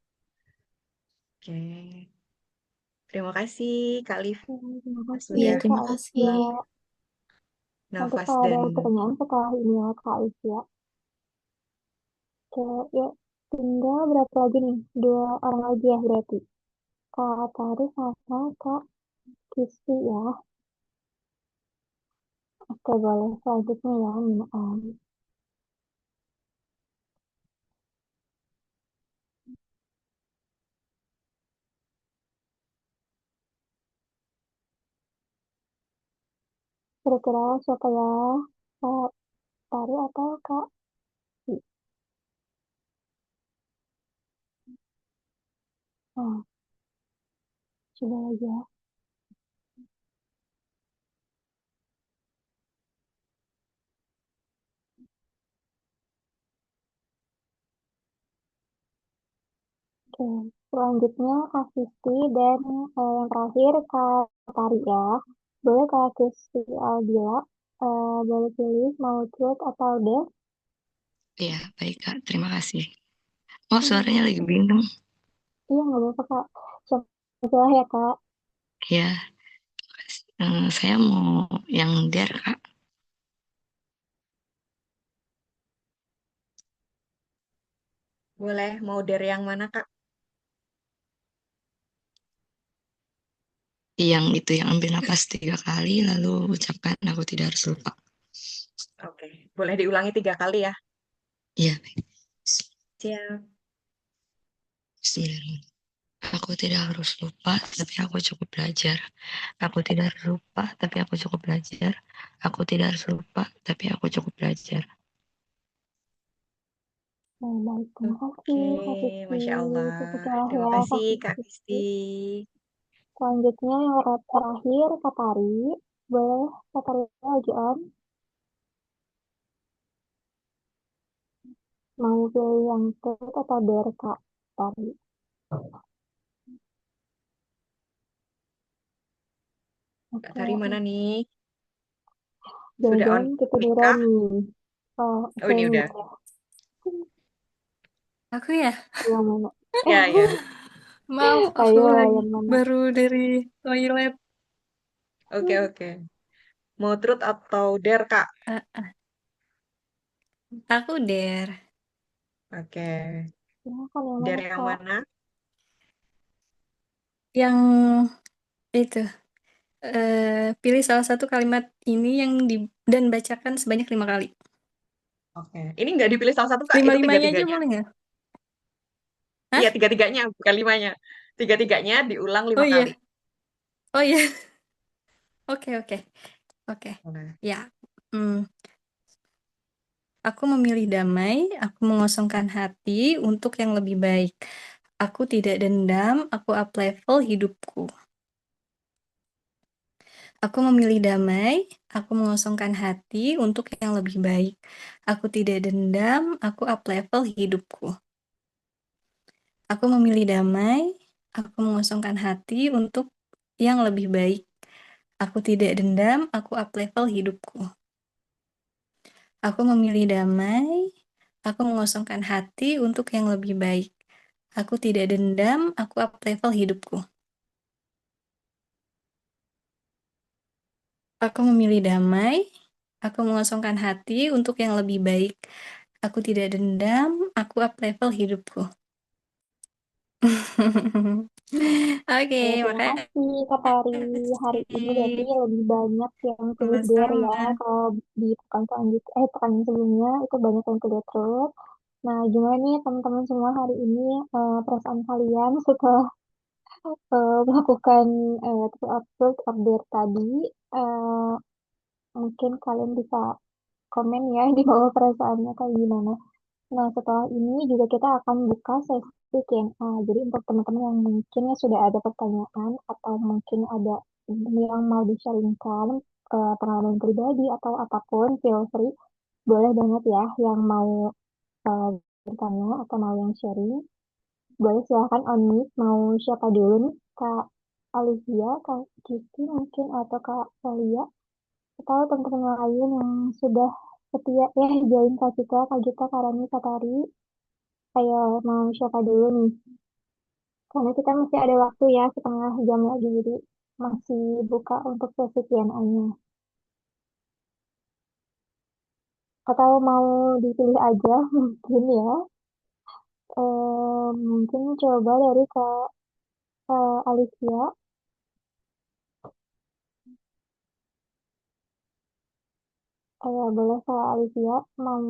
Oke. Terima kasih, Kak Liv. Terima kasih Iya, Sudah terima Kak kasih. Alicia. Nanti nafas kalau ada dan pertanyaan setelah ini ya Kak Alicia. Oke, ya tinggal berapa lagi nih? 2 orang lagi ya berarti. Kak Tari sama Kak Kisti ya. Oke, boleh. Selanjutnya ya, kira-kira siapa ya? Kak Tari atau Kak Kisti? Nah, coba lagi ya. Oke, selanjutnya Kak Kisti dan yang terakhir Kak Tari ya. Boleh Kak Kisti Aldila, boleh pilih mau truth atau dare? Iya, baik Kak. Terima kasih. Oh, suaranya lagi bintang. Iya, nggak apa-apa, Kak. Siapa ya, Kak? Ya, saya mau yang dare, Kak. boleh mau dari yang mana, Kak? Yang itu, yang ambil napas 3 kali, lalu ucapkan aku tidak harus lupa. Oke, boleh diulangi 3 kali ya. Iya, baik. Siap. Bismillahirrahmanirrahim. Aku tidak harus lupa, tapi aku cukup belajar. Aku tidak harus lupa, tapi aku cukup belajar. Aku tidak harus lupa, tapi aku cukup belajar. Nah, baik, terima kasih Kak Oke, Rizky. Masya Allah. Cukuplah Terima ya kasih Kak Kak Kristi. Rizky. Selanjutnya yang terakhir Kak Tari. Boleh Kak Tari lagi on. Mau pilih yang TET atau DER Kak Tari? Kak Oke, Tari mana nih? Sudah on jangan-jangan mic ketiduran kah? nih. Oh, Oh, oke ini nih. udah. Aku ya, Yang mana? Ya, ya. maaf aku Ayo, lagi yang mana? baru dari toilet. Oke, oke. Mau truth atau dare, Kak? Ah, aku der. Oke. Silakan yang mana Dare yang Kak? mana? Yang itu, pilih salah satu kalimat ini yang dan bacakan sebanyak 5 kali. Oke. Ini nggak dipilih salah satu, Kak. Itu Lima-limanya aja tiga-tiganya. boleh nggak? Hah? Iya, tiga-tiganya. Bukan limanya. Tiga-tiganya diulang Oh 5 kali. iya, oh iya. Oke, oke, oke. Oke. Ya, aku memilih damai, aku mengosongkan hati untuk yang lebih baik. Aku tidak dendam, aku up level hidupku. Aku memilih damai, aku mengosongkan hati untuk yang lebih baik. Aku tidak dendam, aku up level hidupku. Aku memilih damai, aku mengosongkan hati untuk yang lebih baik. Aku tidak dendam, aku up level hidupku. Aku memilih damai, aku mengosongkan hati untuk yang lebih baik. Aku tidak dendam, aku up level hidupku. Aku memilih damai, aku mengosongkan hati untuk yang lebih baik. Aku tidak dendam, aku up level hidupku. Oke, Terima kasih Kak Tari. Hari ini berarti makasih. lebih banyak yang pilih DER ya. Sama-sama. Kalau di pekan selanjutnya, pekan sebelumnya itu banyak yang pilih TRUT. Nah, gimana nih teman-teman semua hari ini perasaan kalian setelah melakukan truth or dare tadi? Eh, Mungkin kalian bisa komen ya di bawah perasaannya kayak gimana. Nah, setelah ini juga kita akan buka sesi Q&A. Jadi untuk teman-teman yang mungkin ya sudah ada pertanyaan atau mungkin ada yang mau di-sharingkan ke pengalaman pribadi atau apapun, feel free. Boleh banget ya yang mau eh, bertanya atau mau yang sharing. Boleh silahkan on mic. Mau siapa dulu nih? Kak Alivia, Kak Kiki mungkin, atau Kak Alia, atau teman-teman lain yang sudah setia ya join Kak Cika, Kak Gita, Kak Rani, Kak Tari. Ayo, mau siapa dulu nih? Karena kita masih ada waktu ya, setengah jam lagi, jadi masih buka untuk sesi Q&A-nya. Atau mau dipilih aja, mungkin ya. Mungkin coba dari Kak Alicia. Boleh Kak Alicia, mau,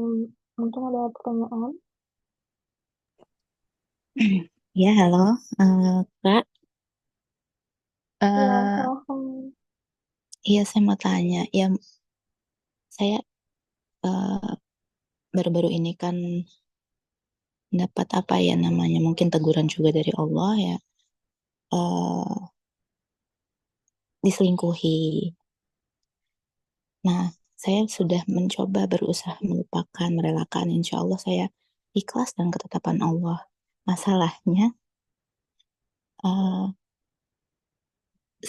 mungkin ada pertanyaan? Ya, halo, Kak. Iya, Eh, silahkan. iya, saya mau tanya. Ya, saya eh, baru-baru ini kan dapat apa ya namanya, mungkin teguran juga dari Allah ya, eh diselingkuhi. Nah, saya sudah mencoba berusaha melupakan, merelakan. Insya Allah saya ikhlas dan ketetapan Allah. Masalahnya, eh,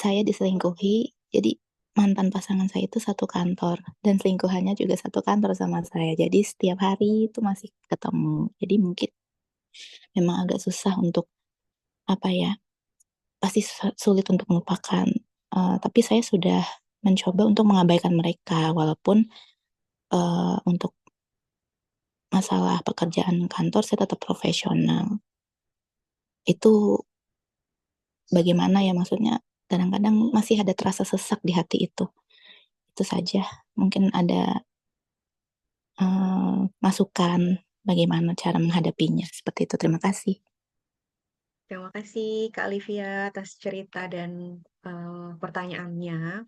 saya diselingkuhi, jadi mantan pasangan saya itu satu kantor dan selingkuhannya juga satu kantor sama saya. Jadi setiap hari itu masih ketemu. Jadi mungkin memang agak susah untuk apa ya, pasti sulit untuk melupakan. Tapi saya sudah mencoba untuk mengabaikan mereka, walaupun untuk masalah pekerjaan kantor saya tetap profesional. Itu bagaimana ya maksudnya? Kadang-kadang masih ada terasa sesak di hati itu. Itu saja. Mungkin ada masukan bagaimana cara menghadapinya. Seperti itu. Terima kasih. Terima kasih Kak Olivia atas cerita dan pertanyaannya.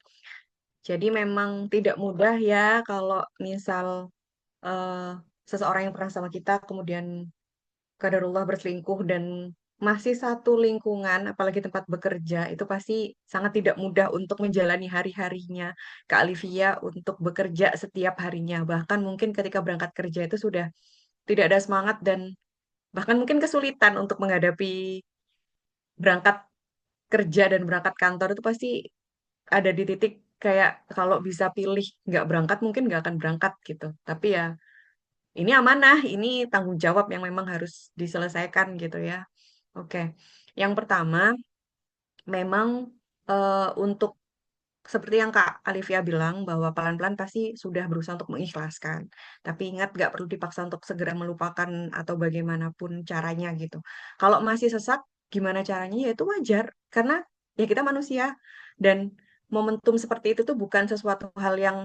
Jadi memang tidak mudah ya kalau misal eh, seseorang yang pernah sama kita kemudian qadarullah berselingkuh dan masih satu lingkungan, apalagi tempat bekerja, itu pasti sangat tidak mudah untuk menjalani hari-harinya Kak Olivia untuk bekerja setiap harinya. Bahkan mungkin ketika berangkat kerja itu sudah tidak ada semangat dan bahkan mungkin kesulitan untuk menghadapi berangkat kerja dan berangkat kantor itu pasti ada di titik kayak kalau bisa pilih nggak berangkat mungkin nggak akan berangkat gitu. Tapi ya ini amanah, ini tanggung jawab yang memang harus diselesaikan gitu ya. Oke, yang pertama memang untuk seperti yang Kak Alivia bilang bahwa pelan-pelan pasti sudah berusaha untuk mengikhlaskan. Tapi ingat gak perlu dipaksa untuk segera melupakan atau bagaimanapun caranya gitu. Kalau masih sesak, gimana caranya? Ya itu wajar. Karena ya kita manusia. Dan momentum seperti itu tuh bukan sesuatu hal yang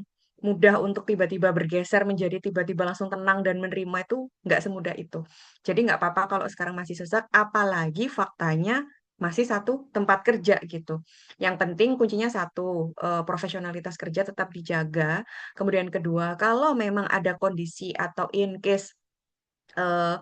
mudah untuk tiba-tiba bergeser menjadi tiba-tiba langsung tenang dan menerima itu nggak semudah itu. Jadi nggak apa-apa kalau sekarang masih sesak, apalagi faktanya masih satu tempat kerja gitu. Yang penting kuncinya satu, profesionalitas kerja tetap dijaga. Kemudian kedua, kalau memang ada kondisi atau in case eh,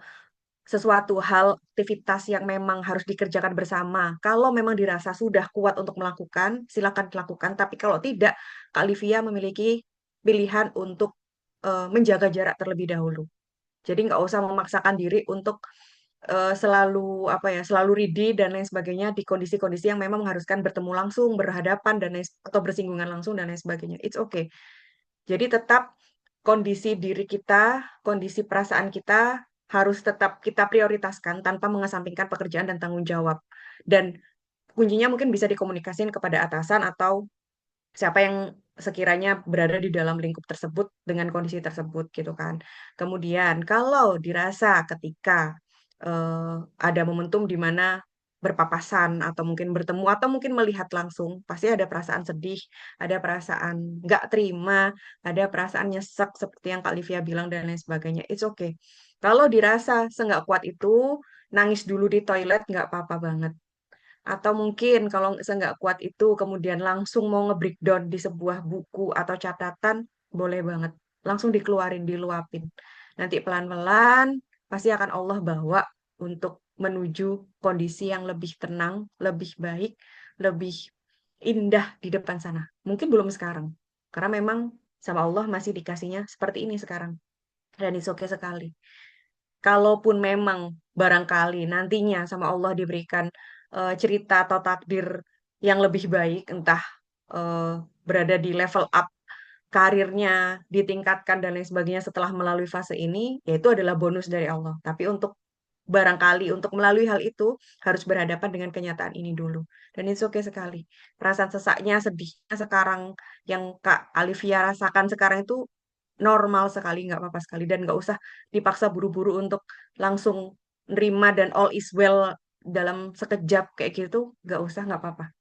sesuatu hal aktivitas yang memang harus dikerjakan bersama, kalau memang dirasa sudah kuat untuk melakukan, silakan dilakukan. Tapi kalau tidak, Kak Livia memiliki pilihan untuk menjaga jarak terlebih dahulu. Jadi nggak usah memaksakan diri untuk selalu apa ya, selalu ready dan lain sebagainya di kondisi-kondisi yang memang mengharuskan bertemu langsung, berhadapan dan lain atau bersinggungan langsung dan lain sebagainya. It's okay. Jadi tetap kondisi diri kita, kondisi perasaan kita harus tetap kita prioritaskan tanpa mengesampingkan pekerjaan dan tanggung jawab. Dan kuncinya mungkin bisa dikomunikasikan kepada atasan atau siapa yang sekiranya berada di dalam lingkup tersebut dengan kondisi tersebut gitu kan. Kemudian kalau dirasa ketika ada momentum di mana berpapasan atau mungkin bertemu atau mungkin melihat langsung, pasti ada perasaan sedih, ada perasaan nggak terima, ada perasaan nyesek seperti yang Kak Livia bilang dan lain sebagainya. It's okay. Kalau dirasa senggak kuat itu, nangis dulu di toilet nggak apa-apa banget. Atau mungkin kalau nggak kuat itu kemudian langsung mau nge-breakdown di sebuah buku atau catatan, boleh banget. Langsung dikeluarin, diluapin. Nanti pelan-pelan pasti akan Allah bawa untuk menuju kondisi yang lebih tenang, lebih baik, lebih indah di depan sana. Mungkin belum sekarang. Karena memang sama Allah masih dikasihnya seperti ini sekarang. Dan it's okay sekali. Kalaupun memang barangkali nantinya sama Allah diberikan cerita atau takdir yang lebih baik, entah eh, berada di level up karirnya, ditingkatkan dan lain sebagainya setelah melalui fase ini, ya itu adalah bonus dari Allah. Tapi untuk barangkali untuk melalui hal itu harus berhadapan dengan kenyataan ini dulu. Dan itu oke sekali. Perasaan sesaknya, sedihnya sekarang yang Kak Alivia rasakan sekarang itu normal sekali, nggak apa-apa sekali. Dan nggak usah dipaksa buru-buru untuk langsung nerima dan all is well dalam sekejap kayak gitu, nggak usah, nggak apa-apa.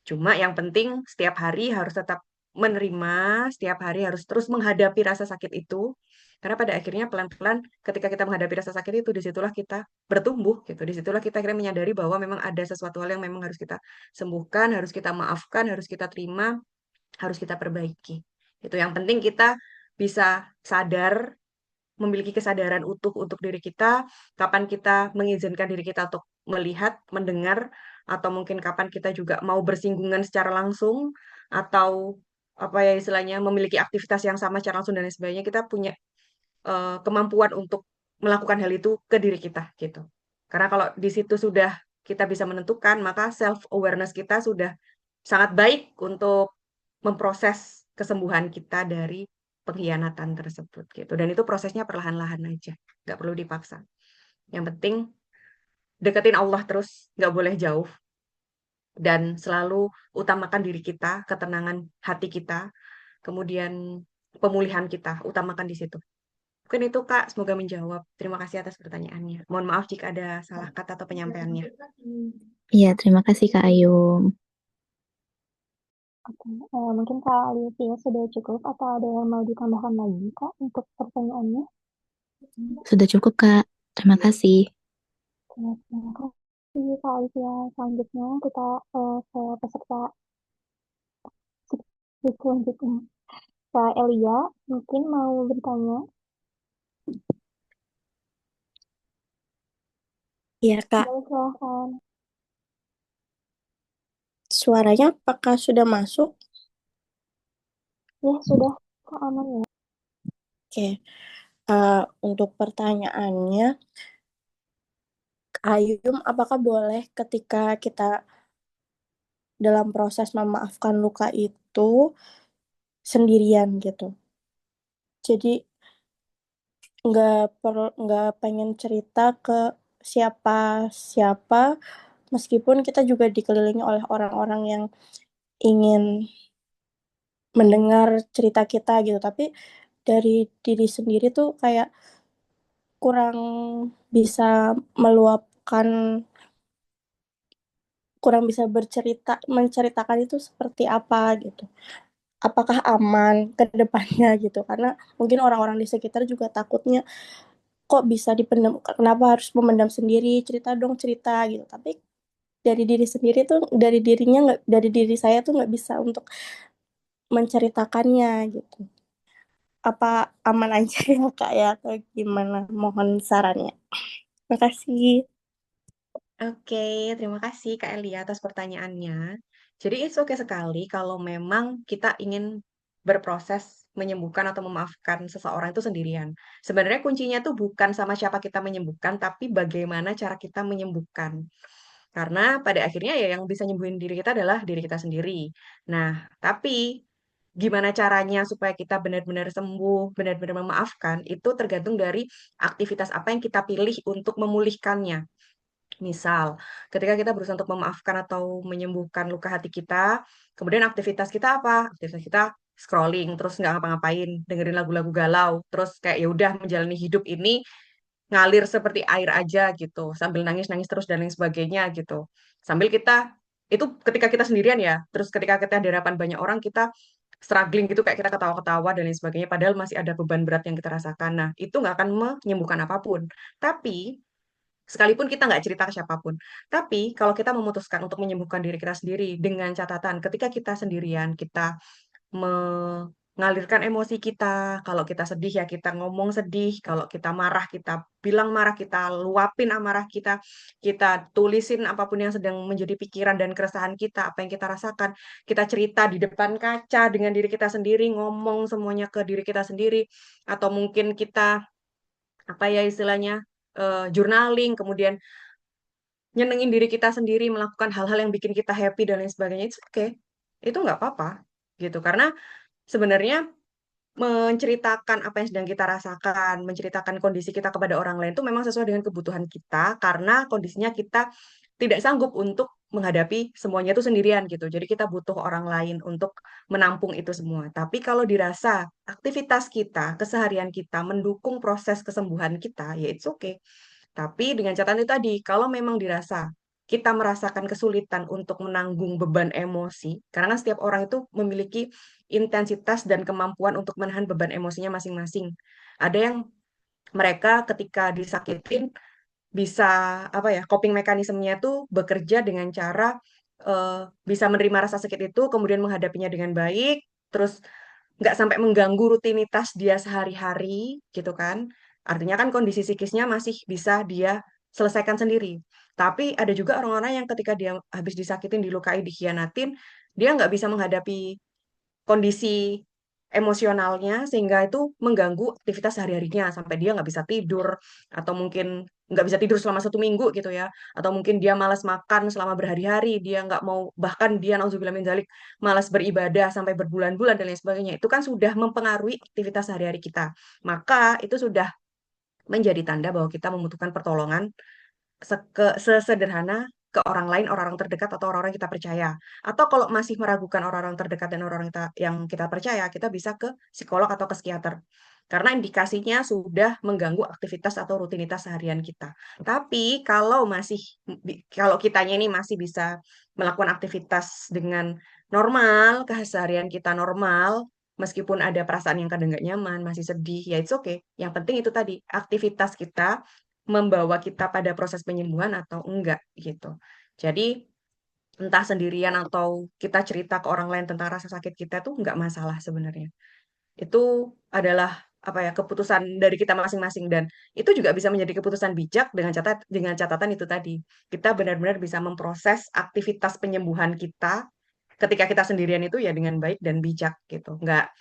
Cuma yang penting setiap hari harus tetap menerima, setiap hari harus terus menghadapi rasa sakit itu. Karena pada akhirnya pelan-pelan ketika kita menghadapi rasa sakit itu, disitulah kita bertumbuh gitu. Disitulah kita akhirnya menyadari bahwa memang ada sesuatu hal yang memang harus kita sembuhkan, harus kita maafkan, harus kita terima, harus kita perbaiki. Itu yang penting kita bisa sadar, memiliki kesadaran utuh untuk diri kita, kapan kita mengizinkan diri kita untuk melihat, mendengar, atau mungkin kapan kita juga mau bersinggungan secara langsung, atau apa ya istilahnya memiliki aktivitas yang sama secara langsung dan lain sebagainya, kita punya kemampuan untuk melakukan hal itu ke diri kita gitu. Karena kalau di situ sudah kita bisa menentukan, maka self awareness kita sudah sangat baik untuk memproses kesembuhan kita dari pengkhianatan tersebut gitu. Dan itu prosesnya perlahan-lahan aja, nggak perlu dipaksa. Yang penting deketin Allah terus, nggak boleh jauh. Dan selalu utamakan diri kita, ketenangan hati kita, kemudian pemulihan kita, utamakan di situ. Mungkin itu Kak, semoga menjawab. Terima kasih atas pertanyaannya. Mohon maaf jika ada salah kata atau penyampaiannya. Iya, terima kasih Kak Ayum. Oke, mungkin Kak Alivia sudah cukup atau ada yang mau ditambahkan lagi Kak untuk pertanyaannya? Sudah cukup Kak. Terima kasih. Terima kasih. kasih Kak Alvia. Selanjutnya kita ke peserta selanjutnya. Kak Elia, mungkin mau bertanya? Iya, Kak. Boleh silahkan. Suaranya apakah sudah masuk? Ya, sudah. Kak, aman ya? Oke. Untuk pertanyaannya, Ayum, apakah boleh ketika kita dalam proses memaafkan luka itu sendirian gitu? Jadi nggak pengen cerita ke siapa-siapa, meskipun kita juga dikelilingi oleh orang-orang yang ingin mendengar cerita kita gitu, tapi dari diri sendiri tuh kayak kurang bisa meluapkan, kurang bisa menceritakan itu seperti apa gitu. Apakah aman ke depannya gitu? Karena mungkin orang-orang di sekitar juga takutnya kok bisa dipendam, kenapa harus memendam sendiri, cerita dong cerita gitu. Tapi dari diri sendiri tuh, dari diri saya tuh nggak bisa untuk menceritakannya gitu. Apa aman aja ya Kak ya, atau gimana? Mohon sarannya. Terima kasih. Oke, terima kasih Kak Elia atas pertanyaannya. Jadi it's okay sekali kalau memang kita ingin berproses menyembuhkan atau memaafkan seseorang itu sendirian. Sebenarnya kuncinya tuh bukan sama siapa kita menyembuhkan, tapi bagaimana cara kita menyembuhkan. Karena pada akhirnya ya yang bisa nyembuhin diri kita adalah diri kita sendiri. Nah, tapi gimana caranya supaya kita benar-benar sembuh, benar-benar memaafkan, itu tergantung dari aktivitas apa yang kita pilih untuk memulihkannya. Misal, ketika kita berusaha untuk memaafkan atau menyembuhkan luka hati kita, kemudian aktivitas kita apa? Aktivitas kita scrolling, terus nggak ngapa-ngapain, dengerin lagu-lagu galau, terus kayak ya udah menjalani hidup ini ngalir seperti air aja gitu, sambil nangis-nangis terus dan lain sebagainya gitu. Sambil kita itu ketika kita sendirian ya, terus ketika kita di hadapan banyak orang kita struggling gitu kayak kita ketawa-ketawa dan lain sebagainya, padahal masih ada beban berat yang kita rasakan. Nah, itu nggak akan menyembuhkan apapun. Tapi sekalipun kita nggak cerita ke siapapun. Tapi kalau kita memutuskan untuk menyembuhkan diri kita sendiri dengan catatan ketika kita sendirian, kita mengalirkan emosi kita. Kalau kita sedih ya kita ngomong sedih. Kalau kita marah kita bilang marah, kita luapin amarah kita. Kita tulisin apapun yang sedang menjadi pikiran dan keresahan kita, apa yang kita rasakan. Kita cerita di depan kaca dengan diri kita sendiri, ngomong semuanya ke diri kita sendiri. Atau mungkin kita apa ya istilahnya journaling, kemudian nyenengin diri kita sendiri, melakukan hal-hal yang bikin kita happy dan lain sebagainya, itu oke. Itu nggak apa-apa, gitu. Karena sebenarnya menceritakan apa yang sedang kita rasakan, menceritakan kondisi kita kepada orang lain itu memang sesuai dengan kebutuhan kita, karena kondisinya kita tidak sanggup untuk menghadapi semuanya itu sendirian gitu. Jadi kita butuh orang lain untuk menampung itu semua. Tapi kalau dirasa aktivitas kita, keseharian kita mendukung proses kesembuhan kita, ya it's okay. Tapi dengan catatan itu tadi, kalau memang dirasa kita merasakan kesulitan untuk menanggung beban emosi, karena setiap orang itu memiliki intensitas dan kemampuan untuk menahan beban emosinya masing-masing. Ada yang mereka ketika disakitin bisa apa ya, coping mekanismenya tuh bekerja dengan cara bisa menerima rasa sakit itu, kemudian menghadapinya dengan baik, terus nggak sampai mengganggu rutinitas dia sehari-hari gitu kan. Artinya kan kondisi psikisnya masih bisa dia selesaikan sendiri. Tapi ada juga orang-orang yang ketika dia habis disakitin, dilukai, dikhianatin, dia nggak bisa menghadapi kondisi emosionalnya sehingga itu mengganggu aktivitas sehari-harinya sampai dia nggak bisa tidur atau mungkin nggak bisa tidur selama 1 minggu gitu ya, atau mungkin dia malas makan selama berhari-hari, dia nggak mau, bahkan dia nauzubillah min dzalik malas beribadah sampai berbulan-bulan dan lain sebagainya, itu kan sudah mempengaruhi aktivitas sehari-hari kita, maka itu sudah menjadi tanda bahwa kita membutuhkan pertolongan sesederhana ke orang lain, orang-orang terdekat atau orang-orang yang kita percaya. Atau kalau masih meragukan orang-orang terdekat dan orang-orang yang kita percaya, kita bisa ke psikolog atau ke psikiater. Karena indikasinya sudah mengganggu aktivitas atau rutinitas seharian kita. Tapi kalau kitanya ini masih bisa melakukan aktivitas dengan normal, keseharian kita normal, meskipun ada perasaan yang kadang nggak nyaman, masih sedih, ya it's okay. Yang penting itu tadi, aktivitas kita membawa kita pada proses penyembuhan atau enggak gitu. Jadi entah sendirian atau kita cerita ke orang lain tentang rasa sakit kita tuh nggak masalah sebenarnya. Itu adalah apa ya, keputusan dari kita masing-masing, dan itu juga bisa menjadi keputusan bijak dengan catatan itu tadi. Kita benar-benar bisa memproses aktivitas penyembuhan kita ketika kita sendirian itu ya dengan baik dan bijak gitu. Nggak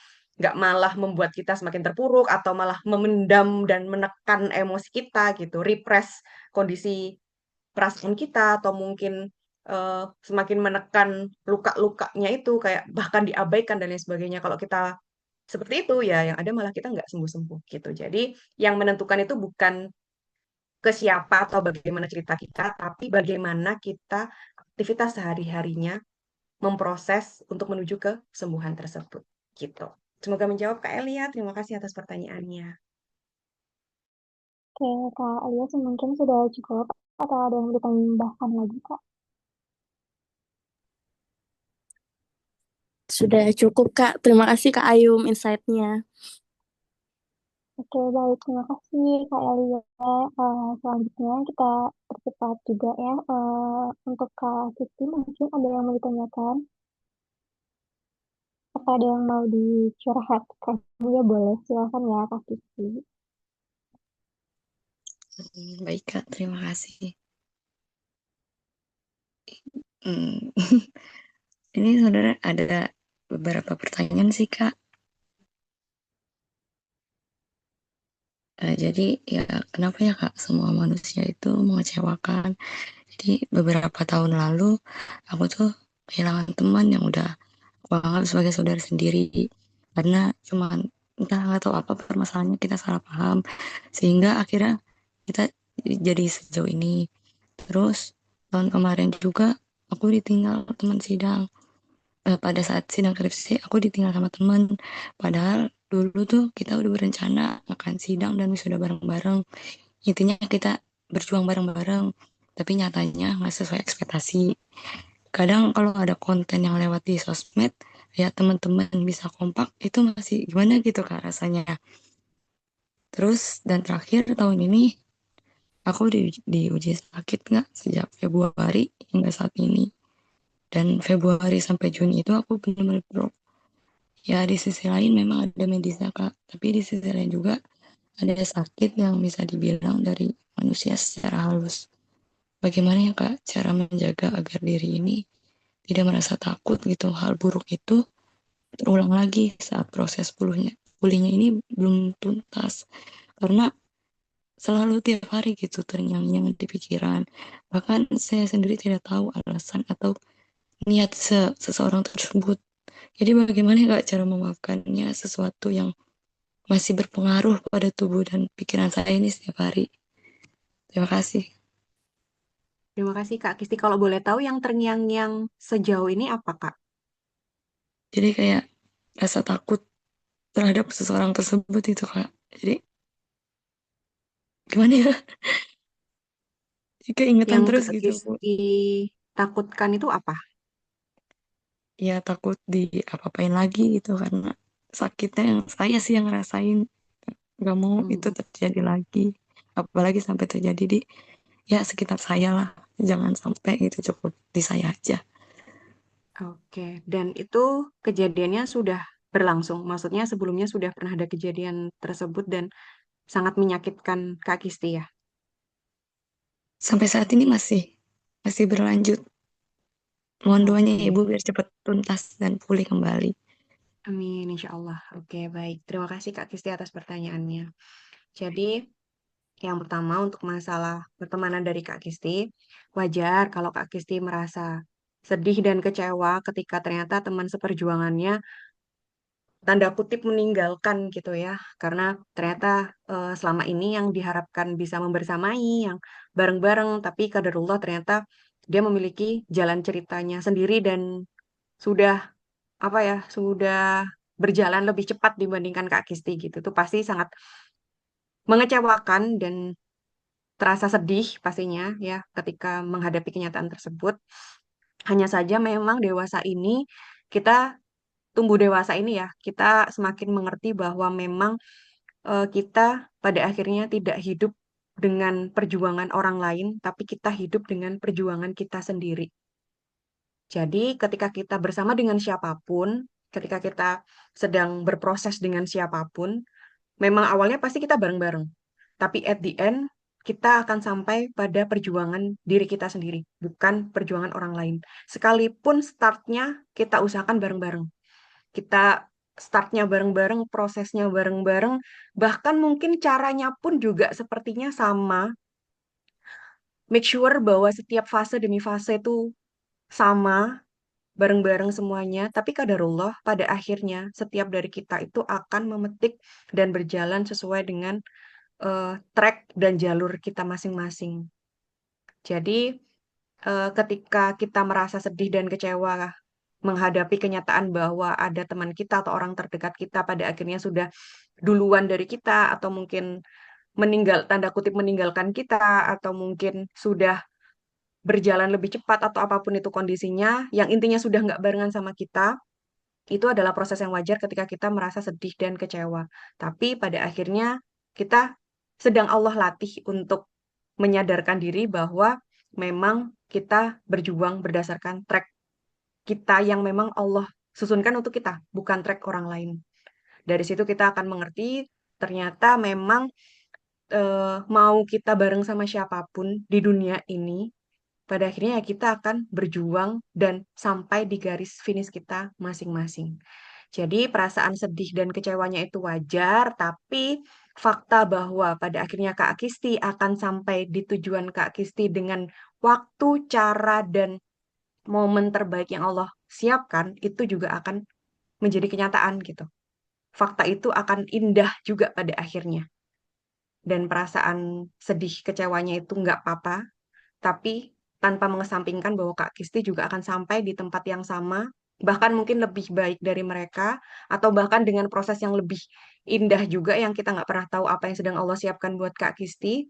malah membuat kita semakin terpuruk atau malah memendam dan menekan emosi kita gitu, repress kondisi perasaan kita, atau mungkin semakin menekan luka-lukanya itu kayak bahkan diabaikan dan lain sebagainya. Kalau kita seperti itu ya yang ada malah kita nggak sembuh-sembuh gitu. Jadi yang menentukan itu bukan ke siapa atau bagaimana cerita kita, tapi bagaimana kita aktivitas sehari-harinya memproses untuk menuju ke kesembuhan tersebut gitu. Semoga menjawab Kak Elia. Terima kasih atas pertanyaannya. Oke, Kak Elias mungkin sudah cukup atau ada yang ditambahkan lagi, Kak? Sudah cukup, Kak. Terima kasih, Kak Ayum, insight-nya. Oke, baik. Terima kasih, Kak Elia. Selanjutnya kita percepat juga ya. Untuk Kak Siti, mungkin ada yang mau ditanyakan? Apa ada yang mau dicurhatkan? Ya boleh, silakan ya Kak Siti. Baik Kak, terima kasih. Ini sebenarnya ada beberapa pertanyaan sih Kak. Jadi ya kenapa ya Kak semua manusia itu mengecewakan. Jadi beberapa tahun lalu aku tuh kehilangan teman yang udah aku anggap sebagai saudara sendiri. Karena cuman entah nggak tahu apa permasalahannya, kita salah paham. Sehingga akhirnya kita jadi sejauh ini. Terus tahun kemarin juga aku ditinggal teman sidang. Pada saat sidang skripsi aku ditinggal sama teman. Padahal dulu tuh kita udah berencana akan sidang dan wisuda bareng-bareng. Intinya kita berjuang bareng-bareng. Tapi nyatanya nggak sesuai ekspektasi. Kadang kalau ada konten yang lewat di sosmed, ya teman-teman bisa kompak, itu masih gimana gitu Kak rasanya. Terus dan terakhir tahun ini aku diuji sakit nggak sejak Februari hingga saat ini. Dan Februari sampai Juni itu aku benar-benar drop. Ya di sisi lain memang ada medisnya Kak, tapi di sisi lain juga ada sakit yang bisa dibilang dari manusia secara halus. Bagaimana ya Kak cara menjaga agar diri ini tidak merasa takut gitu hal buruk itu terulang lagi saat proses pulihnya ini belum tuntas. Karena selalu tiap hari gitu terngiang-ngiang di pikiran. Bahkan saya sendiri tidak tahu alasan atau niat seseorang tersebut. Jadi bagaimana Kak cara memaafkannya sesuatu yang masih berpengaruh pada tubuh dan pikiran saya ini setiap hari. Terima kasih. Terima kasih Kak Kisti. Kalau boleh tahu yang terngiang-ngiang sejauh ini apa Kak? Jadi kayak rasa takut terhadap seseorang tersebut itu Kak. Jadi gimana ya? Jika ingatan Yang terus Kak gitu Bu. Kisti takutkan itu apa? Ya takut apa-apain lagi gitu karena sakitnya yang saya sih yang ngerasain. Gak mau itu terjadi lagi. Apalagi sampai terjadi di ya sekitar saya lah. Jangan sampai itu, cukup di saya aja. Oke, dan itu kejadiannya sudah berlangsung. Maksudnya sebelumnya sudah pernah ada kejadian tersebut dan sangat menyakitkan Kak Kisti ya. Sampai saat ini masih berlanjut. Mohon doanya ya Oke, Ibu biar cepat tuntas dan pulih kembali. amin insya Allah. Oke, baik. Terima kasih Kak Kisti atas pertanyaannya. Jadi, yang pertama untuk masalah pertemanan dari Kak Kisti, wajar kalau Kak Kisti merasa sedih dan kecewa ketika ternyata teman seperjuangannya tanda kutip meninggalkan gitu ya. Karena ternyata selama ini yang diharapkan bisa membersamai, yang bareng-bareng, tapi kadarullah ternyata dia memiliki jalan ceritanya sendiri dan sudah apa ya, sudah berjalan lebih cepat dibandingkan Kak Kisti gitu. Itu pasti sangat mengecewakan dan terasa sedih pastinya ya ketika menghadapi kenyataan tersebut. Hanya saja memang dewasa ini kita tumbuh dewasa ini ya, kita semakin mengerti bahwa memang kita pada akhirnya tidak hidup dengan perjuangan orang lain, tapi kita hidup dengan perjuangan kita sendiri. Jadi ketika kita bersama dengan siapapun, ketika kita sedang berproses dengan siapapun, memang awalnya pasti kita bareng-bareng. Tapi at the end, kita akan sampai pada perjuangan diri kita sendiri, bukan perjuangan orang lain. Sekalipun startnya kita usahakan bareng-bareng. Kita startnya bareng-bareng, prosesnya bareng-bareng, bahkan mungkin caranya pun juga sepertinya sama. Make sure bahwa setiap fase demi fase itu sama, bareng-bareng semuanya, tapi qadarullah pada akhirnya setiap dari kita itu akan memetik dan berjalan sesuai dengan track dan jalur kita masing-masing. Jadi ketika kita merasa sedih dan kecewa menghadapi kenyataan bahwa ada teman kita atau orang terdekat kita pada akhirnya sudah duluan dari kita atau mungkin tanda kutip meninggalkan kita atau mungkin sudah berjalan lebih cepat atau apapun itu kondisinya, yang intinya sudah nggak barengan sama kita, itu adalah proses yang wajar ketika kita merasa sedih dan kecewa. Tapi pada akhirnya kita sedang Allah latih untuk menyadarkan diri bahwa memang kita berjuang berdasarkan track kita yang memang Allah susunkan untuk kita, bukan track orang lain. Dari situ kita akan mengerti ternyata memang mau kita bareng sama siapapun di dunia ini, pada akhirnya ya kita akan berjuang dan sampai di garis finish kita masing-masing. Jadi perasaan sedih dan kecewanya itu wajar, tapi fakta bahwa pada akhirnya Kak Kisti akan sampai di tujuan Kak Kisti dengan waktu, cara, dan momen terbaik yang Allah siapkan, itu juga akan menjadi kenyataan gitu. Fakta itu akan indah juga pada akhirnya. Dan perasaan sedih kecewanya itu nggak apa-apa, tapi tanpa mengesampingkan bahwa Kak Kisti juga akan sampai di tempat yang sama, bahkan mungkin lebih baik dari mereka, atau bahkan dengan proses yang lebih indah juga yang kita nggak pernah tahu apa yang sedang Allah siapkan buat Kak Kisti.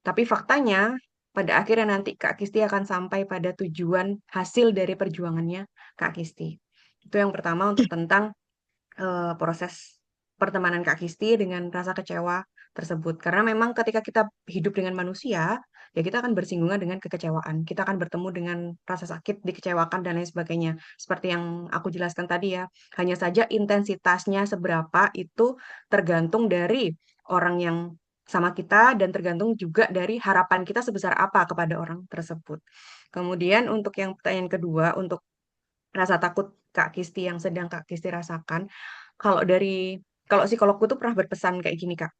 Tapi faktanya, pada akhirnya nanti Kak Kisti akan sampai pada tujuan hasil dari perjuangannya Kak Kisti. Itu yang pertama untuk tentang proses pertemanan Kak Kisti dengan rasa kecewa tersebut. Karena memang ketika kita hidup dengan manusia, ya kita akan bersinggungan dengan kekecewaan. Kita akan bertemu dengan rasa sakit, dikecewakan, dan lain sebagainya. Seperti yang aku jelaskan tadi ya, hanya saja intensitasnya seberapa itu tergantung dari orang yang sama kita dan tergantung juga dari harapan kita sebesar apa kepada orang tersebut. Kemudian untuk yang pertanyaan kedua, untuk rasa takut Kak Kisti yang sedang Kak Kisti rasakan, kalau psikologku tuh pernah berpesan kayak gini Kak,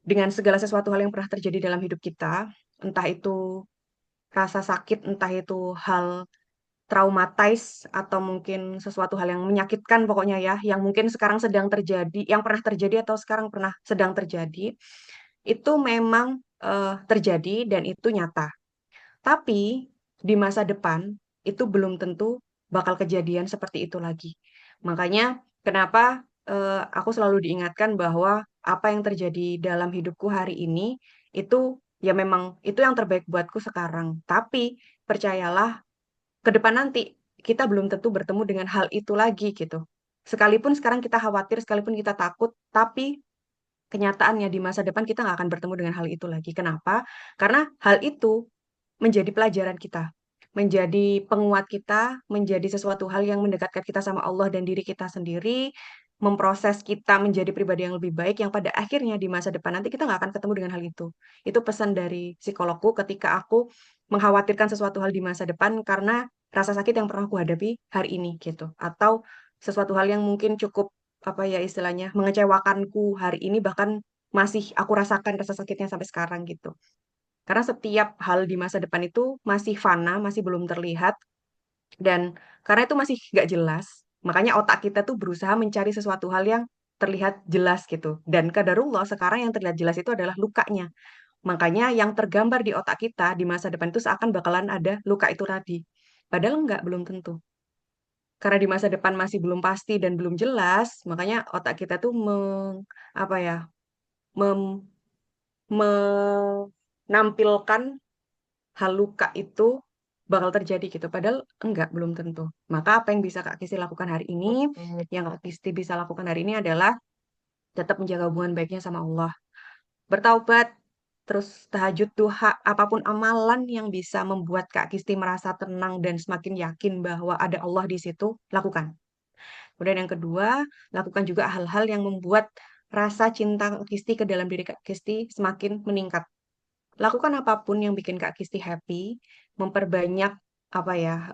dengan segala sesuatu hal yang pernah terjadi dalam hidup kita, entah itu rasa sakit, entah itu hal traumatis atau mungkin sesuatu hal yang menyakitkan pokoknya ya, yang mungkin sekarang sedang terjadi, yang pernah terjadi atau sekarang pernah sedang terjadi, itu memang terjadi dan itu nyata. Tapi di masa depan itu belum tentu bakal kejadian seperti itu lagi. Makanya kenapa aku selalu diingatkan bahwa apa yang terjadi dalam hidupku hari ini itu ya memang itu yang terbaik buatku sekarang. Tapi percayalah ke depan nanti kita belum tentu bertemu dengan hal itu lagi gitu. Sekalipun sekarang kita khawatir, sekalipun kita takut, tapi kenyataannya di masa depan kita nggak akan bertemu dengan hal itu lagi. Kenapa? Karena hal itu menjadi pelajaran kita, menjadi penguat kita, menjadi sesuatu hal yang mendekatkan kita sama Allah dan diri kita sendiri, memproses kita menjadi pribadi yang lebih baik, yang pada akhirnya di masa depan nanti kita nggak akan ketemu dengan hal itu. Itu pesan dari psikologku ketika aku mengkhawatirkan sesuatu hal di masa depan karena rasa sakit yang pernah aku hadapi hari ini gitu. Atau sesuatu hal yang mungkin cukup apa ya istilahnya mengecewakanku hari ini bahkan masih aku rasakan rasa sakitnya sampai sekarang gitu. Karena setiap hal di masa depan itu masih fana, masih belum terlihat, dan karena itu masih nggak jelas, makanya otak kita tuh berusaha mencari sesuatu hal yang terlihat jelas gitu. Dan qadarullah sekarang yang terlihat jelas itu adalah lukanya. Makanya yang tergambar di otak kita di masa depan itu seakan bakalan ada luka itu tadi. Padahal enggak, belum tentu. Karena di masa depan masih belum pasti dan belum jelas, makanya otak kita tuh apa ya, mem- menampilkan hal luka itu bakal terjadi gitu. Padahal enggak, belum tentu. Maka apa yang bisa Kak Kisti lakukan hari ini, yang Kak Kisti bisa lakukan hari ini adalah tetap menjaga hubungan baiknya sama Allah. Bertaubat, terus tahajud, duha, apapun amalan yang bisa membuat Kak Kisti merasa tenang dan semakin yakin bahwa ada Allah di situ, lakukan. Kemudian yang kedua, lakukan juga hal-hal yang membuat rasa cinta Kak Kisti ke dalam diri Kak Kisti semakin meningkat. Lakukan apapun yang bikin Kak Kisti happy, memperbanyak apa ya,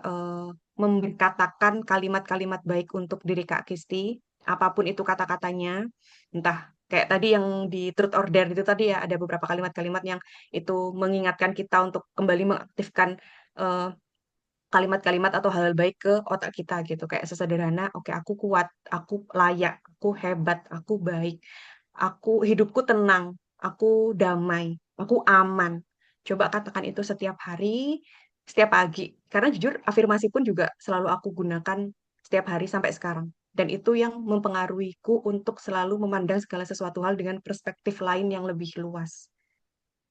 memberkatakan kalimat-kalimat baik untuk diri Kak Kisti, apapun itu kata-katanya, entah kayak tadi yang di truth or dare itu tadi ya, ada beberapa kalimat-kalimat yang itu mengingatkan kita untuk kembali mengaktifkan eh, kalimat-kalimat atau hal-hal baik ke otak kita gitu. Kayak sesederhana, oke aku kuat, aku layak, aku hebat, aku baik, aku hidupku tenang, aku damai, aku aman. Coba katakan itu setiap hari, setiap pagi. Karena jujur afirmasi pun juga selalu aku gunakan setiap hari sampai sekarang. Dan itu yang mempengaruhiku untuk selalu memandang segala sesuatu hal dengan perspektif lain yang lebih luas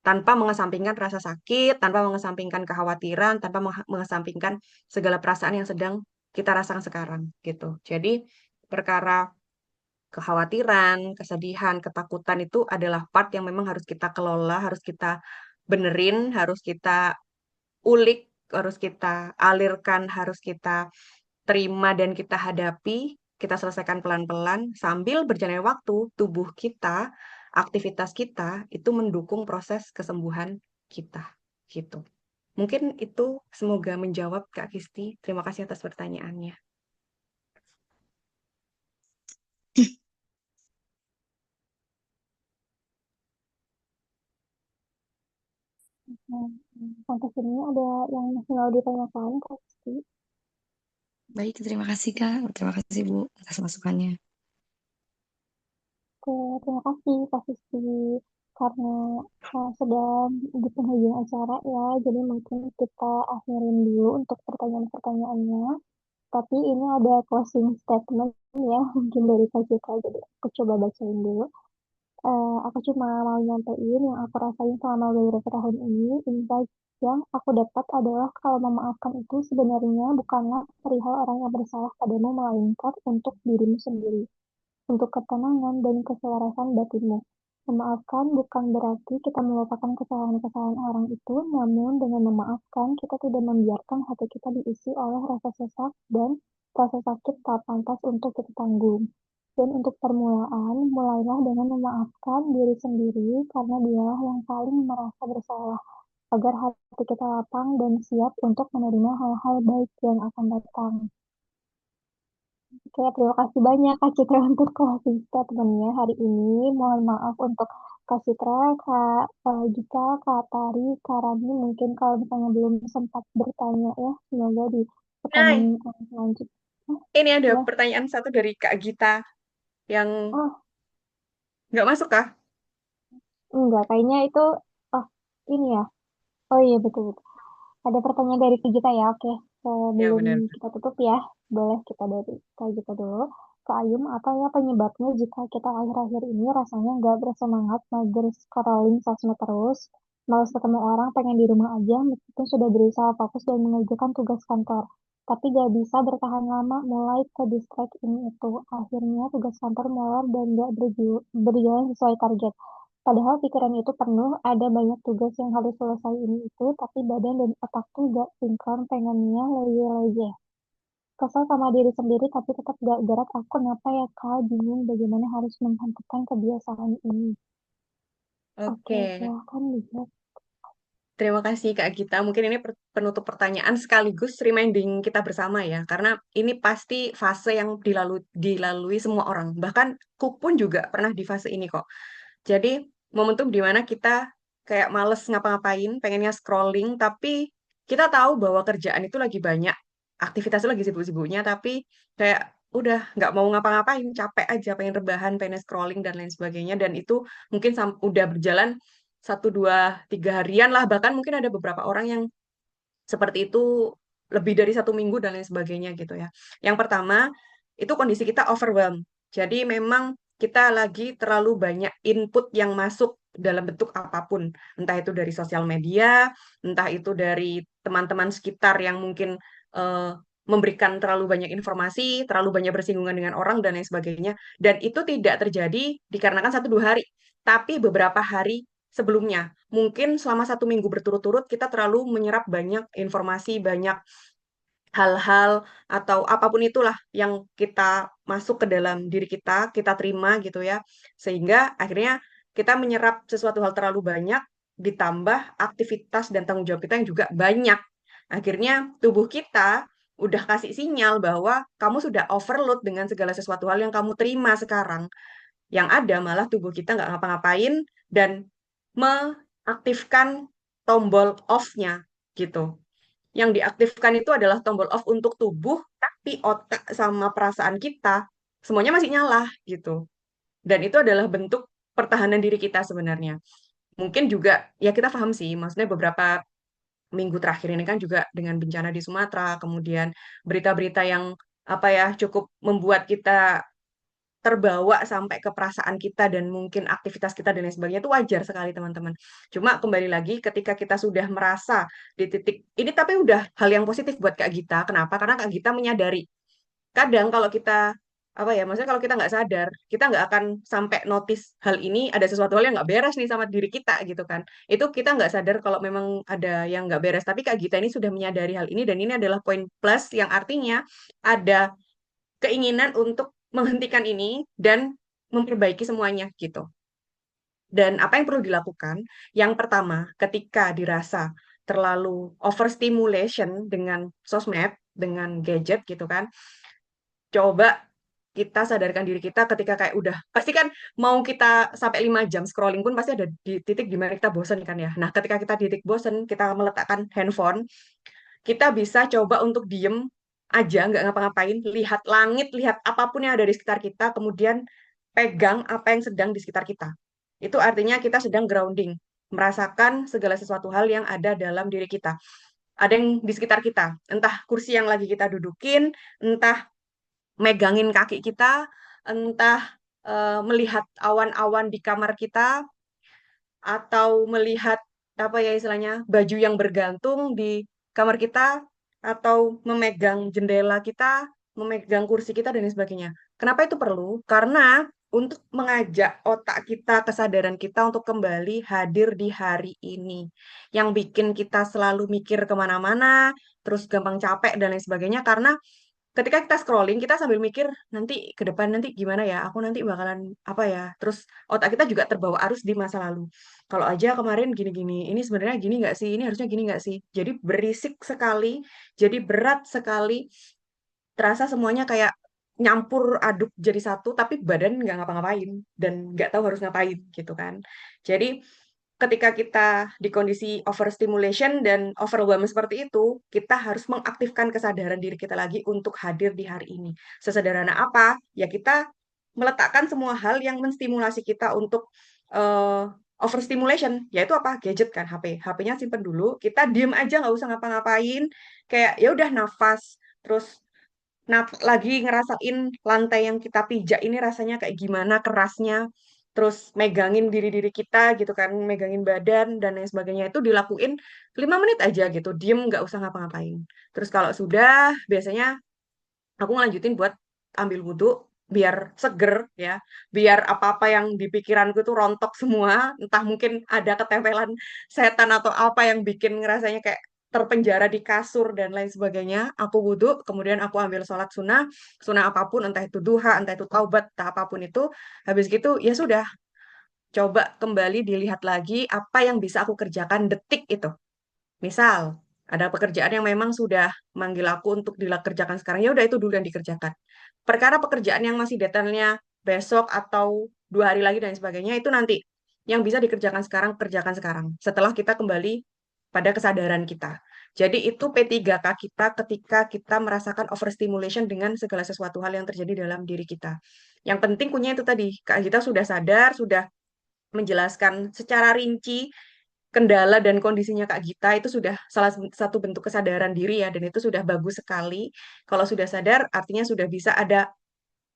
tanpa mengesampingkan rasa sakit, tanpa mengesampingkan kekhawatiran, tanpa mengesampingkan segala perasaan yang sedang kita rasakan sekarang gitu. Jadi perkara kekhawatiran, kesedihan, ketakutan itu adalah part yang memang harus kita kelola, harus kita benerin, harus kita ulik, harus kita alirkan, harus kita terima dan kita hadapi, kita selesaikan pelan-pelan sambil berjalannya waktu, tubuh kita, aktivitas kita itu mendukung proses kesembuhan kita. Gitu. Mungkin itu semoga menjawab Kak Kisti. Terima kasih atas pertanyaannya. Sampai sini ada yang masih mau ditanyakan, Kak Rizky? Baik, terima kasih Kak. Terima kasih Bu atas masukannya. Oke, terima kasih Kak Rizky. Karena sedang di penghujung acara ya, jadi mungkin kita akhirin dulu untuk pertanyaan-pertanyaannya. Tapi ini ada closing statement ya, mungkin dari Kak Cika, jadi aku coba bacain dulu. Aku cuma mau nyampein yang aku rasain selama beberapa tahun ini. Insight yang aku dapat adalah kalau memaafkan itu sebenarnya bukanlah perihal orang yang bersalah padamu, melainkan untuk dirimu sendiri, untuk ketenangan dan keselarasan batinmu. Memaafkan bukan berarti kita melupakan kesalahan-kesalahan orang itu, namun dengan memaafkan kita tidak membiarkan hati kita diisi oleh rasa sesak dan rasa sakit tak pantas untuk kita tanggung. Dan untuk permulaan, mulailah dengan memaafkan diri sendiri karena dialah yang paling merasa bersalah, agar hati kita lapang dan siap untuk menerima hal-hal baik yang akan datang. Oke, terima kasih banyak Kak Citra untuk closing statement-nya hari ini. Mohon maaf untuk Kak Citra, Kak Gita, Kak Tari, Kak Rani, mungkin kalau misalnya belum sempat bertanya ya, semoga di Nah, pertanyaan selanjutnya. ini ada Ya. pertanyaan satu dari Kak Gita yang Oh, nggak masuk kah? enggak, kayaknya itu, oh, ini ya. Oh iya, betul-betul. Ada pertanyaan dari Kak Gita ya, oke. Ya Sebelum benar. kita tutup ya, boleh kita dari Kak Gita dulu. Kak Ayum, apa ya penyebabnya jika kita akhir-akhir ini rasanya nggak bersemangat, mager scrolling sosmed terus, malas ketemu orang, pengen di rumah aja, meskipun sudah berusaha fokus dan mengerjakan tugas kantor. Tapi gak bisa bertahan lama, mulai ke distract ini itu. Akhirnya tugas kantor molor dan gak berjalan sesuai target. Padahal pikiran itu penuh, ada banyak tugas yang harus selesai ini itu, tapi badan dan otak tuh gak sinkron, pengennya leye-leye. Kesel sama diri sendiri, tapi tetap gak gerak. Aku kenapa ya Kak, bingung bagaimana harus menghentikan kebiasaan ini. Oke, Oke. silahkan dijawab. Terima kasih Kak Gita. Mungkin ini penutup pertanyaan sekaligus reminding kita bersama ya. Karena ini pasti fase yang dilalui semua orang. Bahkan aku pun juga pernah di fase ini kok. Jadi momentum di mana kita kayak males ngapa-ngapain, pengennya scrolling, tapi kita tahu bahwa kerjaan itu lagi banyak, aktivitas itu lagi sibuk-sibuknya, tapi kayak udah nggak mau ngapa-ngapain, capek aja, pengen rebahan, pengen scrolling dan lain sebagainya. Dan itu mungkin udah berjalan 1, 2, 3 harian lah, bahkan mungkin ada beberapa orang yang seperti itu lebih dari 1 minggu dan lain sebagainya gitu ya. Yang pertama, itu kondisi kita overwhelmed. Jadi memang kita lagi terlalu banyak input yang masuk dalam bentuk apapun. Entah itu dari sosial media, entah itu dari teman-teman sekitar yang mungkin eh, memberikan terlalu banyak informasi, terlalu banyak bersinggungan dengan orang dan lain sebagainya. Dan itu tidak terjadi dikarenakan 1, 2 hari, tapi beberapa hari sebelumnya. mungkin selama 1 minggu berturut-turut kita terlalu menyerap banyak informasi, banyak hal-hal atau apapun itulah yang kita masuk ke dalam diri kita terima gitu ya. Sehingga akhirnya kita menyerap sesuatu hal terlalu banyak, ditambah aktivitas dan tanggung jawab kita yang juga banyak. Akhirnya tubuh kita udah kasih sinyal bahwa kamu sudah overload dengan segala sesuatu hal yang kamu terima sekarang. Yang ada malah tubuh kita nggak ngapa-ngapain dan mengaktifkan tombol off-nya gitu. Yang diaktifkan itu adalah tombol off untuk tubuh, tapi otak sama perasaan kita semuanya masih nyala gitu. Dan itu adalah bentuk pertahanan diri kita sebenarnya. Mungkin juga ya kita paham sih, maksudnya beberapa minggu terakhir ini kan juga dengan bencana di Sumatera, kemudian berita-berita yang apa ya cukup membuat kita terbawa sampai ke perasaan kita dan mungkin aktivitas kita dan lain sebagainya itu wajar sekali teman-teman. Cuma kembali lagi ketika kita sudah merasa di titik ini tapi udah hal yang positif buat Kak Gita. Kenapa? Karena Kak Gita menyadari. Kadang kalau kita apa ya, maksudnya kalau kita nggak sadar, kita nggak akan sampai notice hal ini ada sesuatu hal yang nggak beres nih sama diri kita gitu kan. Itu kita nggak sadar kalau memang ada yang nggak beres. Tapi Kak Gita ini sudah menyadari hal ini dan ini adalah poin plus yang artinya ada keinginan untuk menghentikan ini dan memperbaiki semuanya gitu. Dan apa yang perlu dilakukan? Yang pertama, ketika dirasa terlalu overstimulation dengan sosmed, dengan gadget gitu kan, coba kita sadarkan diri kita ketika kayak udah pasti kan mau kita sampai 5 jam scrolling pun pasti ada di titik di mana kita bosan kan ya. Nah, ketika kita di titik bosan, kita meletakkan handphone, kita bisa coba untuk diem aja, nggak ngapa-ngapain, lihat langit, lihat apapun yang ada di sekitar kita, kemudian pegang apa yang sedang di sekitar kita. Itu artinya kita sedang grounding, merasakan segala sesuatu hal yang ada dalam diri kita. Ada yang di sekitar kita, entah kursi yang lagi kita dudukin, entah megangin kaki kita, entah melihat awan-awan di kamar kita, atau melihat apa ya istilahnya baju yang bergantung di kamar kita atau memegang jendela kita, memegang kursi kita dan lain sebagainya. Kenapa itu perlu? Karena untuk mengajak otak kita, kesadaran kita untuk kembali hadir di hari ini. Yang bikin kita selalu mikir kemana-mana, terus gampang capek dan lain sebagainya. Karena ketika kita scrolling, kita sambil mikir nanti ke depan nanti gimana ya, aku nanti bakalan apa ya. Terus otak kita juga terbawa arus di masa lalu. Kalau aja kemarin gini-gini, ini sebenarnya gini nggak sih, ini harusnya gini nggak sih. Jadi berisik sekali, jadi berat sekali, terasa semuanya kayak nyampur aduk jadi satu, tapi badan nggak ngapa-ngapain dan nggak tahu harus ngapain gitu kan. Jadi ketika kita di kondisi overstimulation dan overwhelm seperti itu, kita harus mengaktifkan kesadaran diri kita lagi untuk hadir di hari ini. Sesederhana apa? Ya kita meletakkan semua hal yang menstimulasi kita untuk overstimulation, yaitu apa? Gadget kan, HP. HP-nya simpen dulu, kita diem aja nggak usah ngapa-ngapain, kayak ya udah nafas, terus lagi ngerasain lantai yang kita pijak ini rasanya kayak gimana kerasnya, terus megangin diri-diri kita gitu kan, megangin badan dan lain sebagainya itu dilakuin 5 menit aja gitu, diem nggak usah ngapa-ngapain. Terus kalau sudah, biasanya aku ngelanjutin buat ambil wudhu biar seger ya, biar apa-apa yang di pikiranku tuh rontok semua, entah mungkin ada ketempelan setan atau apa yang bikin ngerasanya kayak terpenjara di kasur dan lain sebagainya. Aku wudhu, kemudian aku ambil sholat sunnah, sunnah apapun, entah itu duha, entah itu taubat, entah apapun itu. Habis gitu ya sudah, coba kembali dilihat lagi apa yang bisa aku kerjakan detik itu. Misal, ada pekerjaan yang memang sudah manggil aku untuk dikerjakan sekarang, ya udah itu dulu yang dikerjakan. Perkara pekerjaan yang masih detailnya besok atau 2 hari lagi dan sebagainya, itu nanti yang bisa dikerjakan sekarang, kerjakan sekarang. Setelah kita kembali pada kesadaran kita. Jadi itu P3K kita ketika kita merasakan overstimulation dengan segala sesuatu hal yang terjadi dalam diri kita. Yang penting punya itu tadi, Kak kita sudah sadar, sudah menjelaskan secara rinci kendala dan kondisinya Kak Gita itu sudah salah satu bentuk kesadaran diri ya, dan itu sudah bagus sekali. Kalau sudah sadar, artinya sudah bisa ada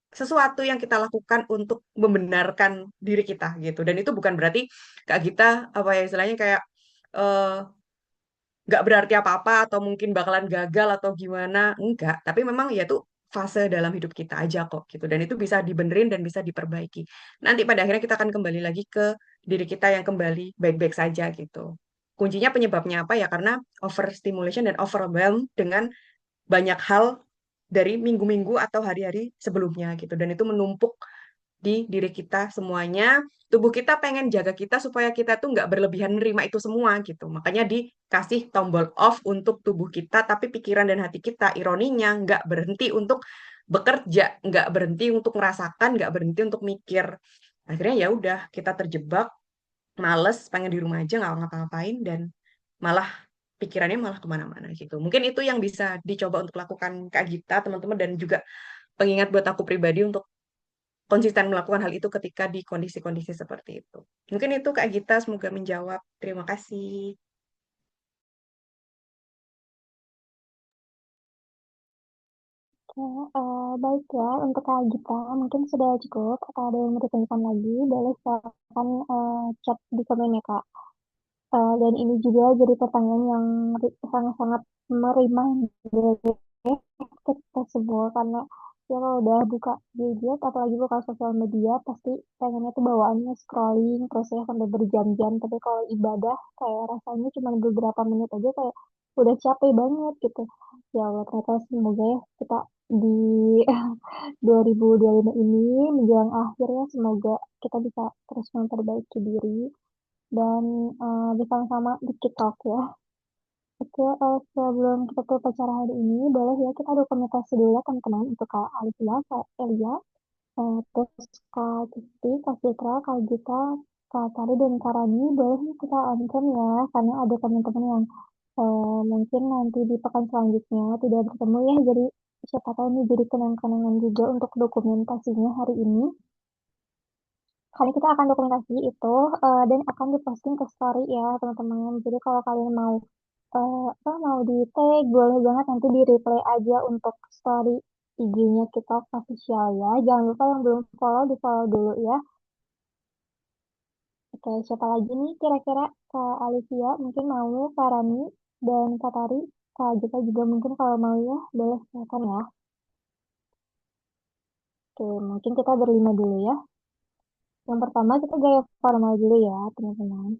sesuatu yang kita lakukan untuk membenarkan diri kita gitu. Dan itu bukan berarti Kak Gita apa ya istilahnya kayak eh, nggak berarti apa-apa atau mungkin bakalan gagal atau gimana, enggak. Tapi memang ya itu fase dalam hidup kita aja kok gitu. Dan itu bisa dibenerin dan bisa diperbaiki. Nanti pada akhirnya kita akan kembali lagi ke diri kita yang kembali baik-baik saja gitu. Kuncinya penyebabnya apa ya? Karena overstimulation dan overwhelm dengan banyak hal dari minggu-minggu atau hari-hari sebelumnya gitu. Dan itu menumpuk di diri kita semuanya. Tubuh kita pengen jaga kita supaya kita tuh nggak berlebihan nerima itu semua gitu. Makanya dikasih tombol off untuk tubuh kita, tapi pikiran dan hati kita ironinya nggak berhenti untuk bekerja, nggak berhenti untuk merasakan, nggak berhenti untuk mikir. Akhirnya ya udah kita terjebak, males, pengen di rumah aja nggak ngapa-ngapain dan malah pikirannya malah kemana-mana gitu. Mungkin itu yang bisa dicoba untuk lakukan Kak Gita, teman-teman, dan juga pengingat buat aku pribadi untuk konsisten melakukan hal itu ketika di kondisi-kondisi seperti itu. Mungkin itu Kak Gita, semoga menjawab. Terima kasih. Oke, baik ya untuk Kak Gita, mungkin sudah cukup. Atau ada yang mau ditanyakan lagi, boleh silakan chat di komen ya Kak. Dan ini juga jadi pertanyaan yang sangat-sangat mereminder kita semua karena ya kalau udah buka gadget apalagi buka sosial media pasti pengennya tuh bawaannya scrolling terus ya sampai berjam-jam, tapi kalau ibadah kayak rasanya cuma beberapa menit aja kayak udah capek banget gitu. Ya Allah, ternyata semoga ya kita di 2025 ini menjelang akhirnya semoga kita bisa terus memperbaiki diri dan bersama-sama di TikTok ya. Oke, sebelum kita tutup acara hari ini, boleh ya kita dokumentasi dulu ya teman-teman untuk Kak Alifia, Kak Elia, terus Kak Kisti, Kak Citra, Kak Gita, Kak Tari, dan Kak Rani. Boleh nih kita ancam ya, karena ada teman-teman yang mungkin nanti di pekan selanjutnya tidak bertemu ya, jadi siapa tahu ini jadi kenang-kenangan juga untuk dokumentasinya hari ini. Kali kita akan dokumentasi itu dan akan diposting ke story ya teman-teman. Jadi kalau kalian mau apa mau di tag boleh banget nanti di replay aja untuk story IG-nya kita official ya. Jangan lupa yang belum follow di follow dulu ya. Oke, siapa lagi nih kira-kira? Kak Alicia mungkin mau, Kak Rani dan Kak Tari. Kak Jika juga mungkin kalau mau ya, boleh silakan ya. Oke, mungkin kita berlima dulu ya. Yang pertama kita gaya formal dulu ya teman-teman.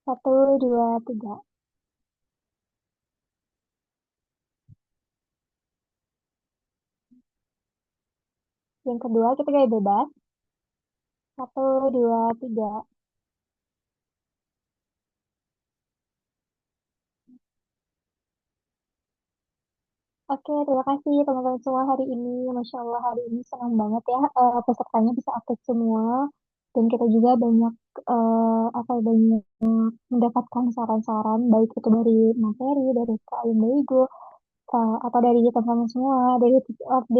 1, 2, 3. Yang kedua kita gaya bebas. 1, 2, 3. Oke, terima kasih teman-teman semua hari ini. Masya Allah hari ini senang banget ya pesertanya bisa aktif semua dan kita juga banyak banyak mendapatkan saran-saran baik itu dari materi, dari Kak Ayun Daigo, atau dari teman-teman semua, dari update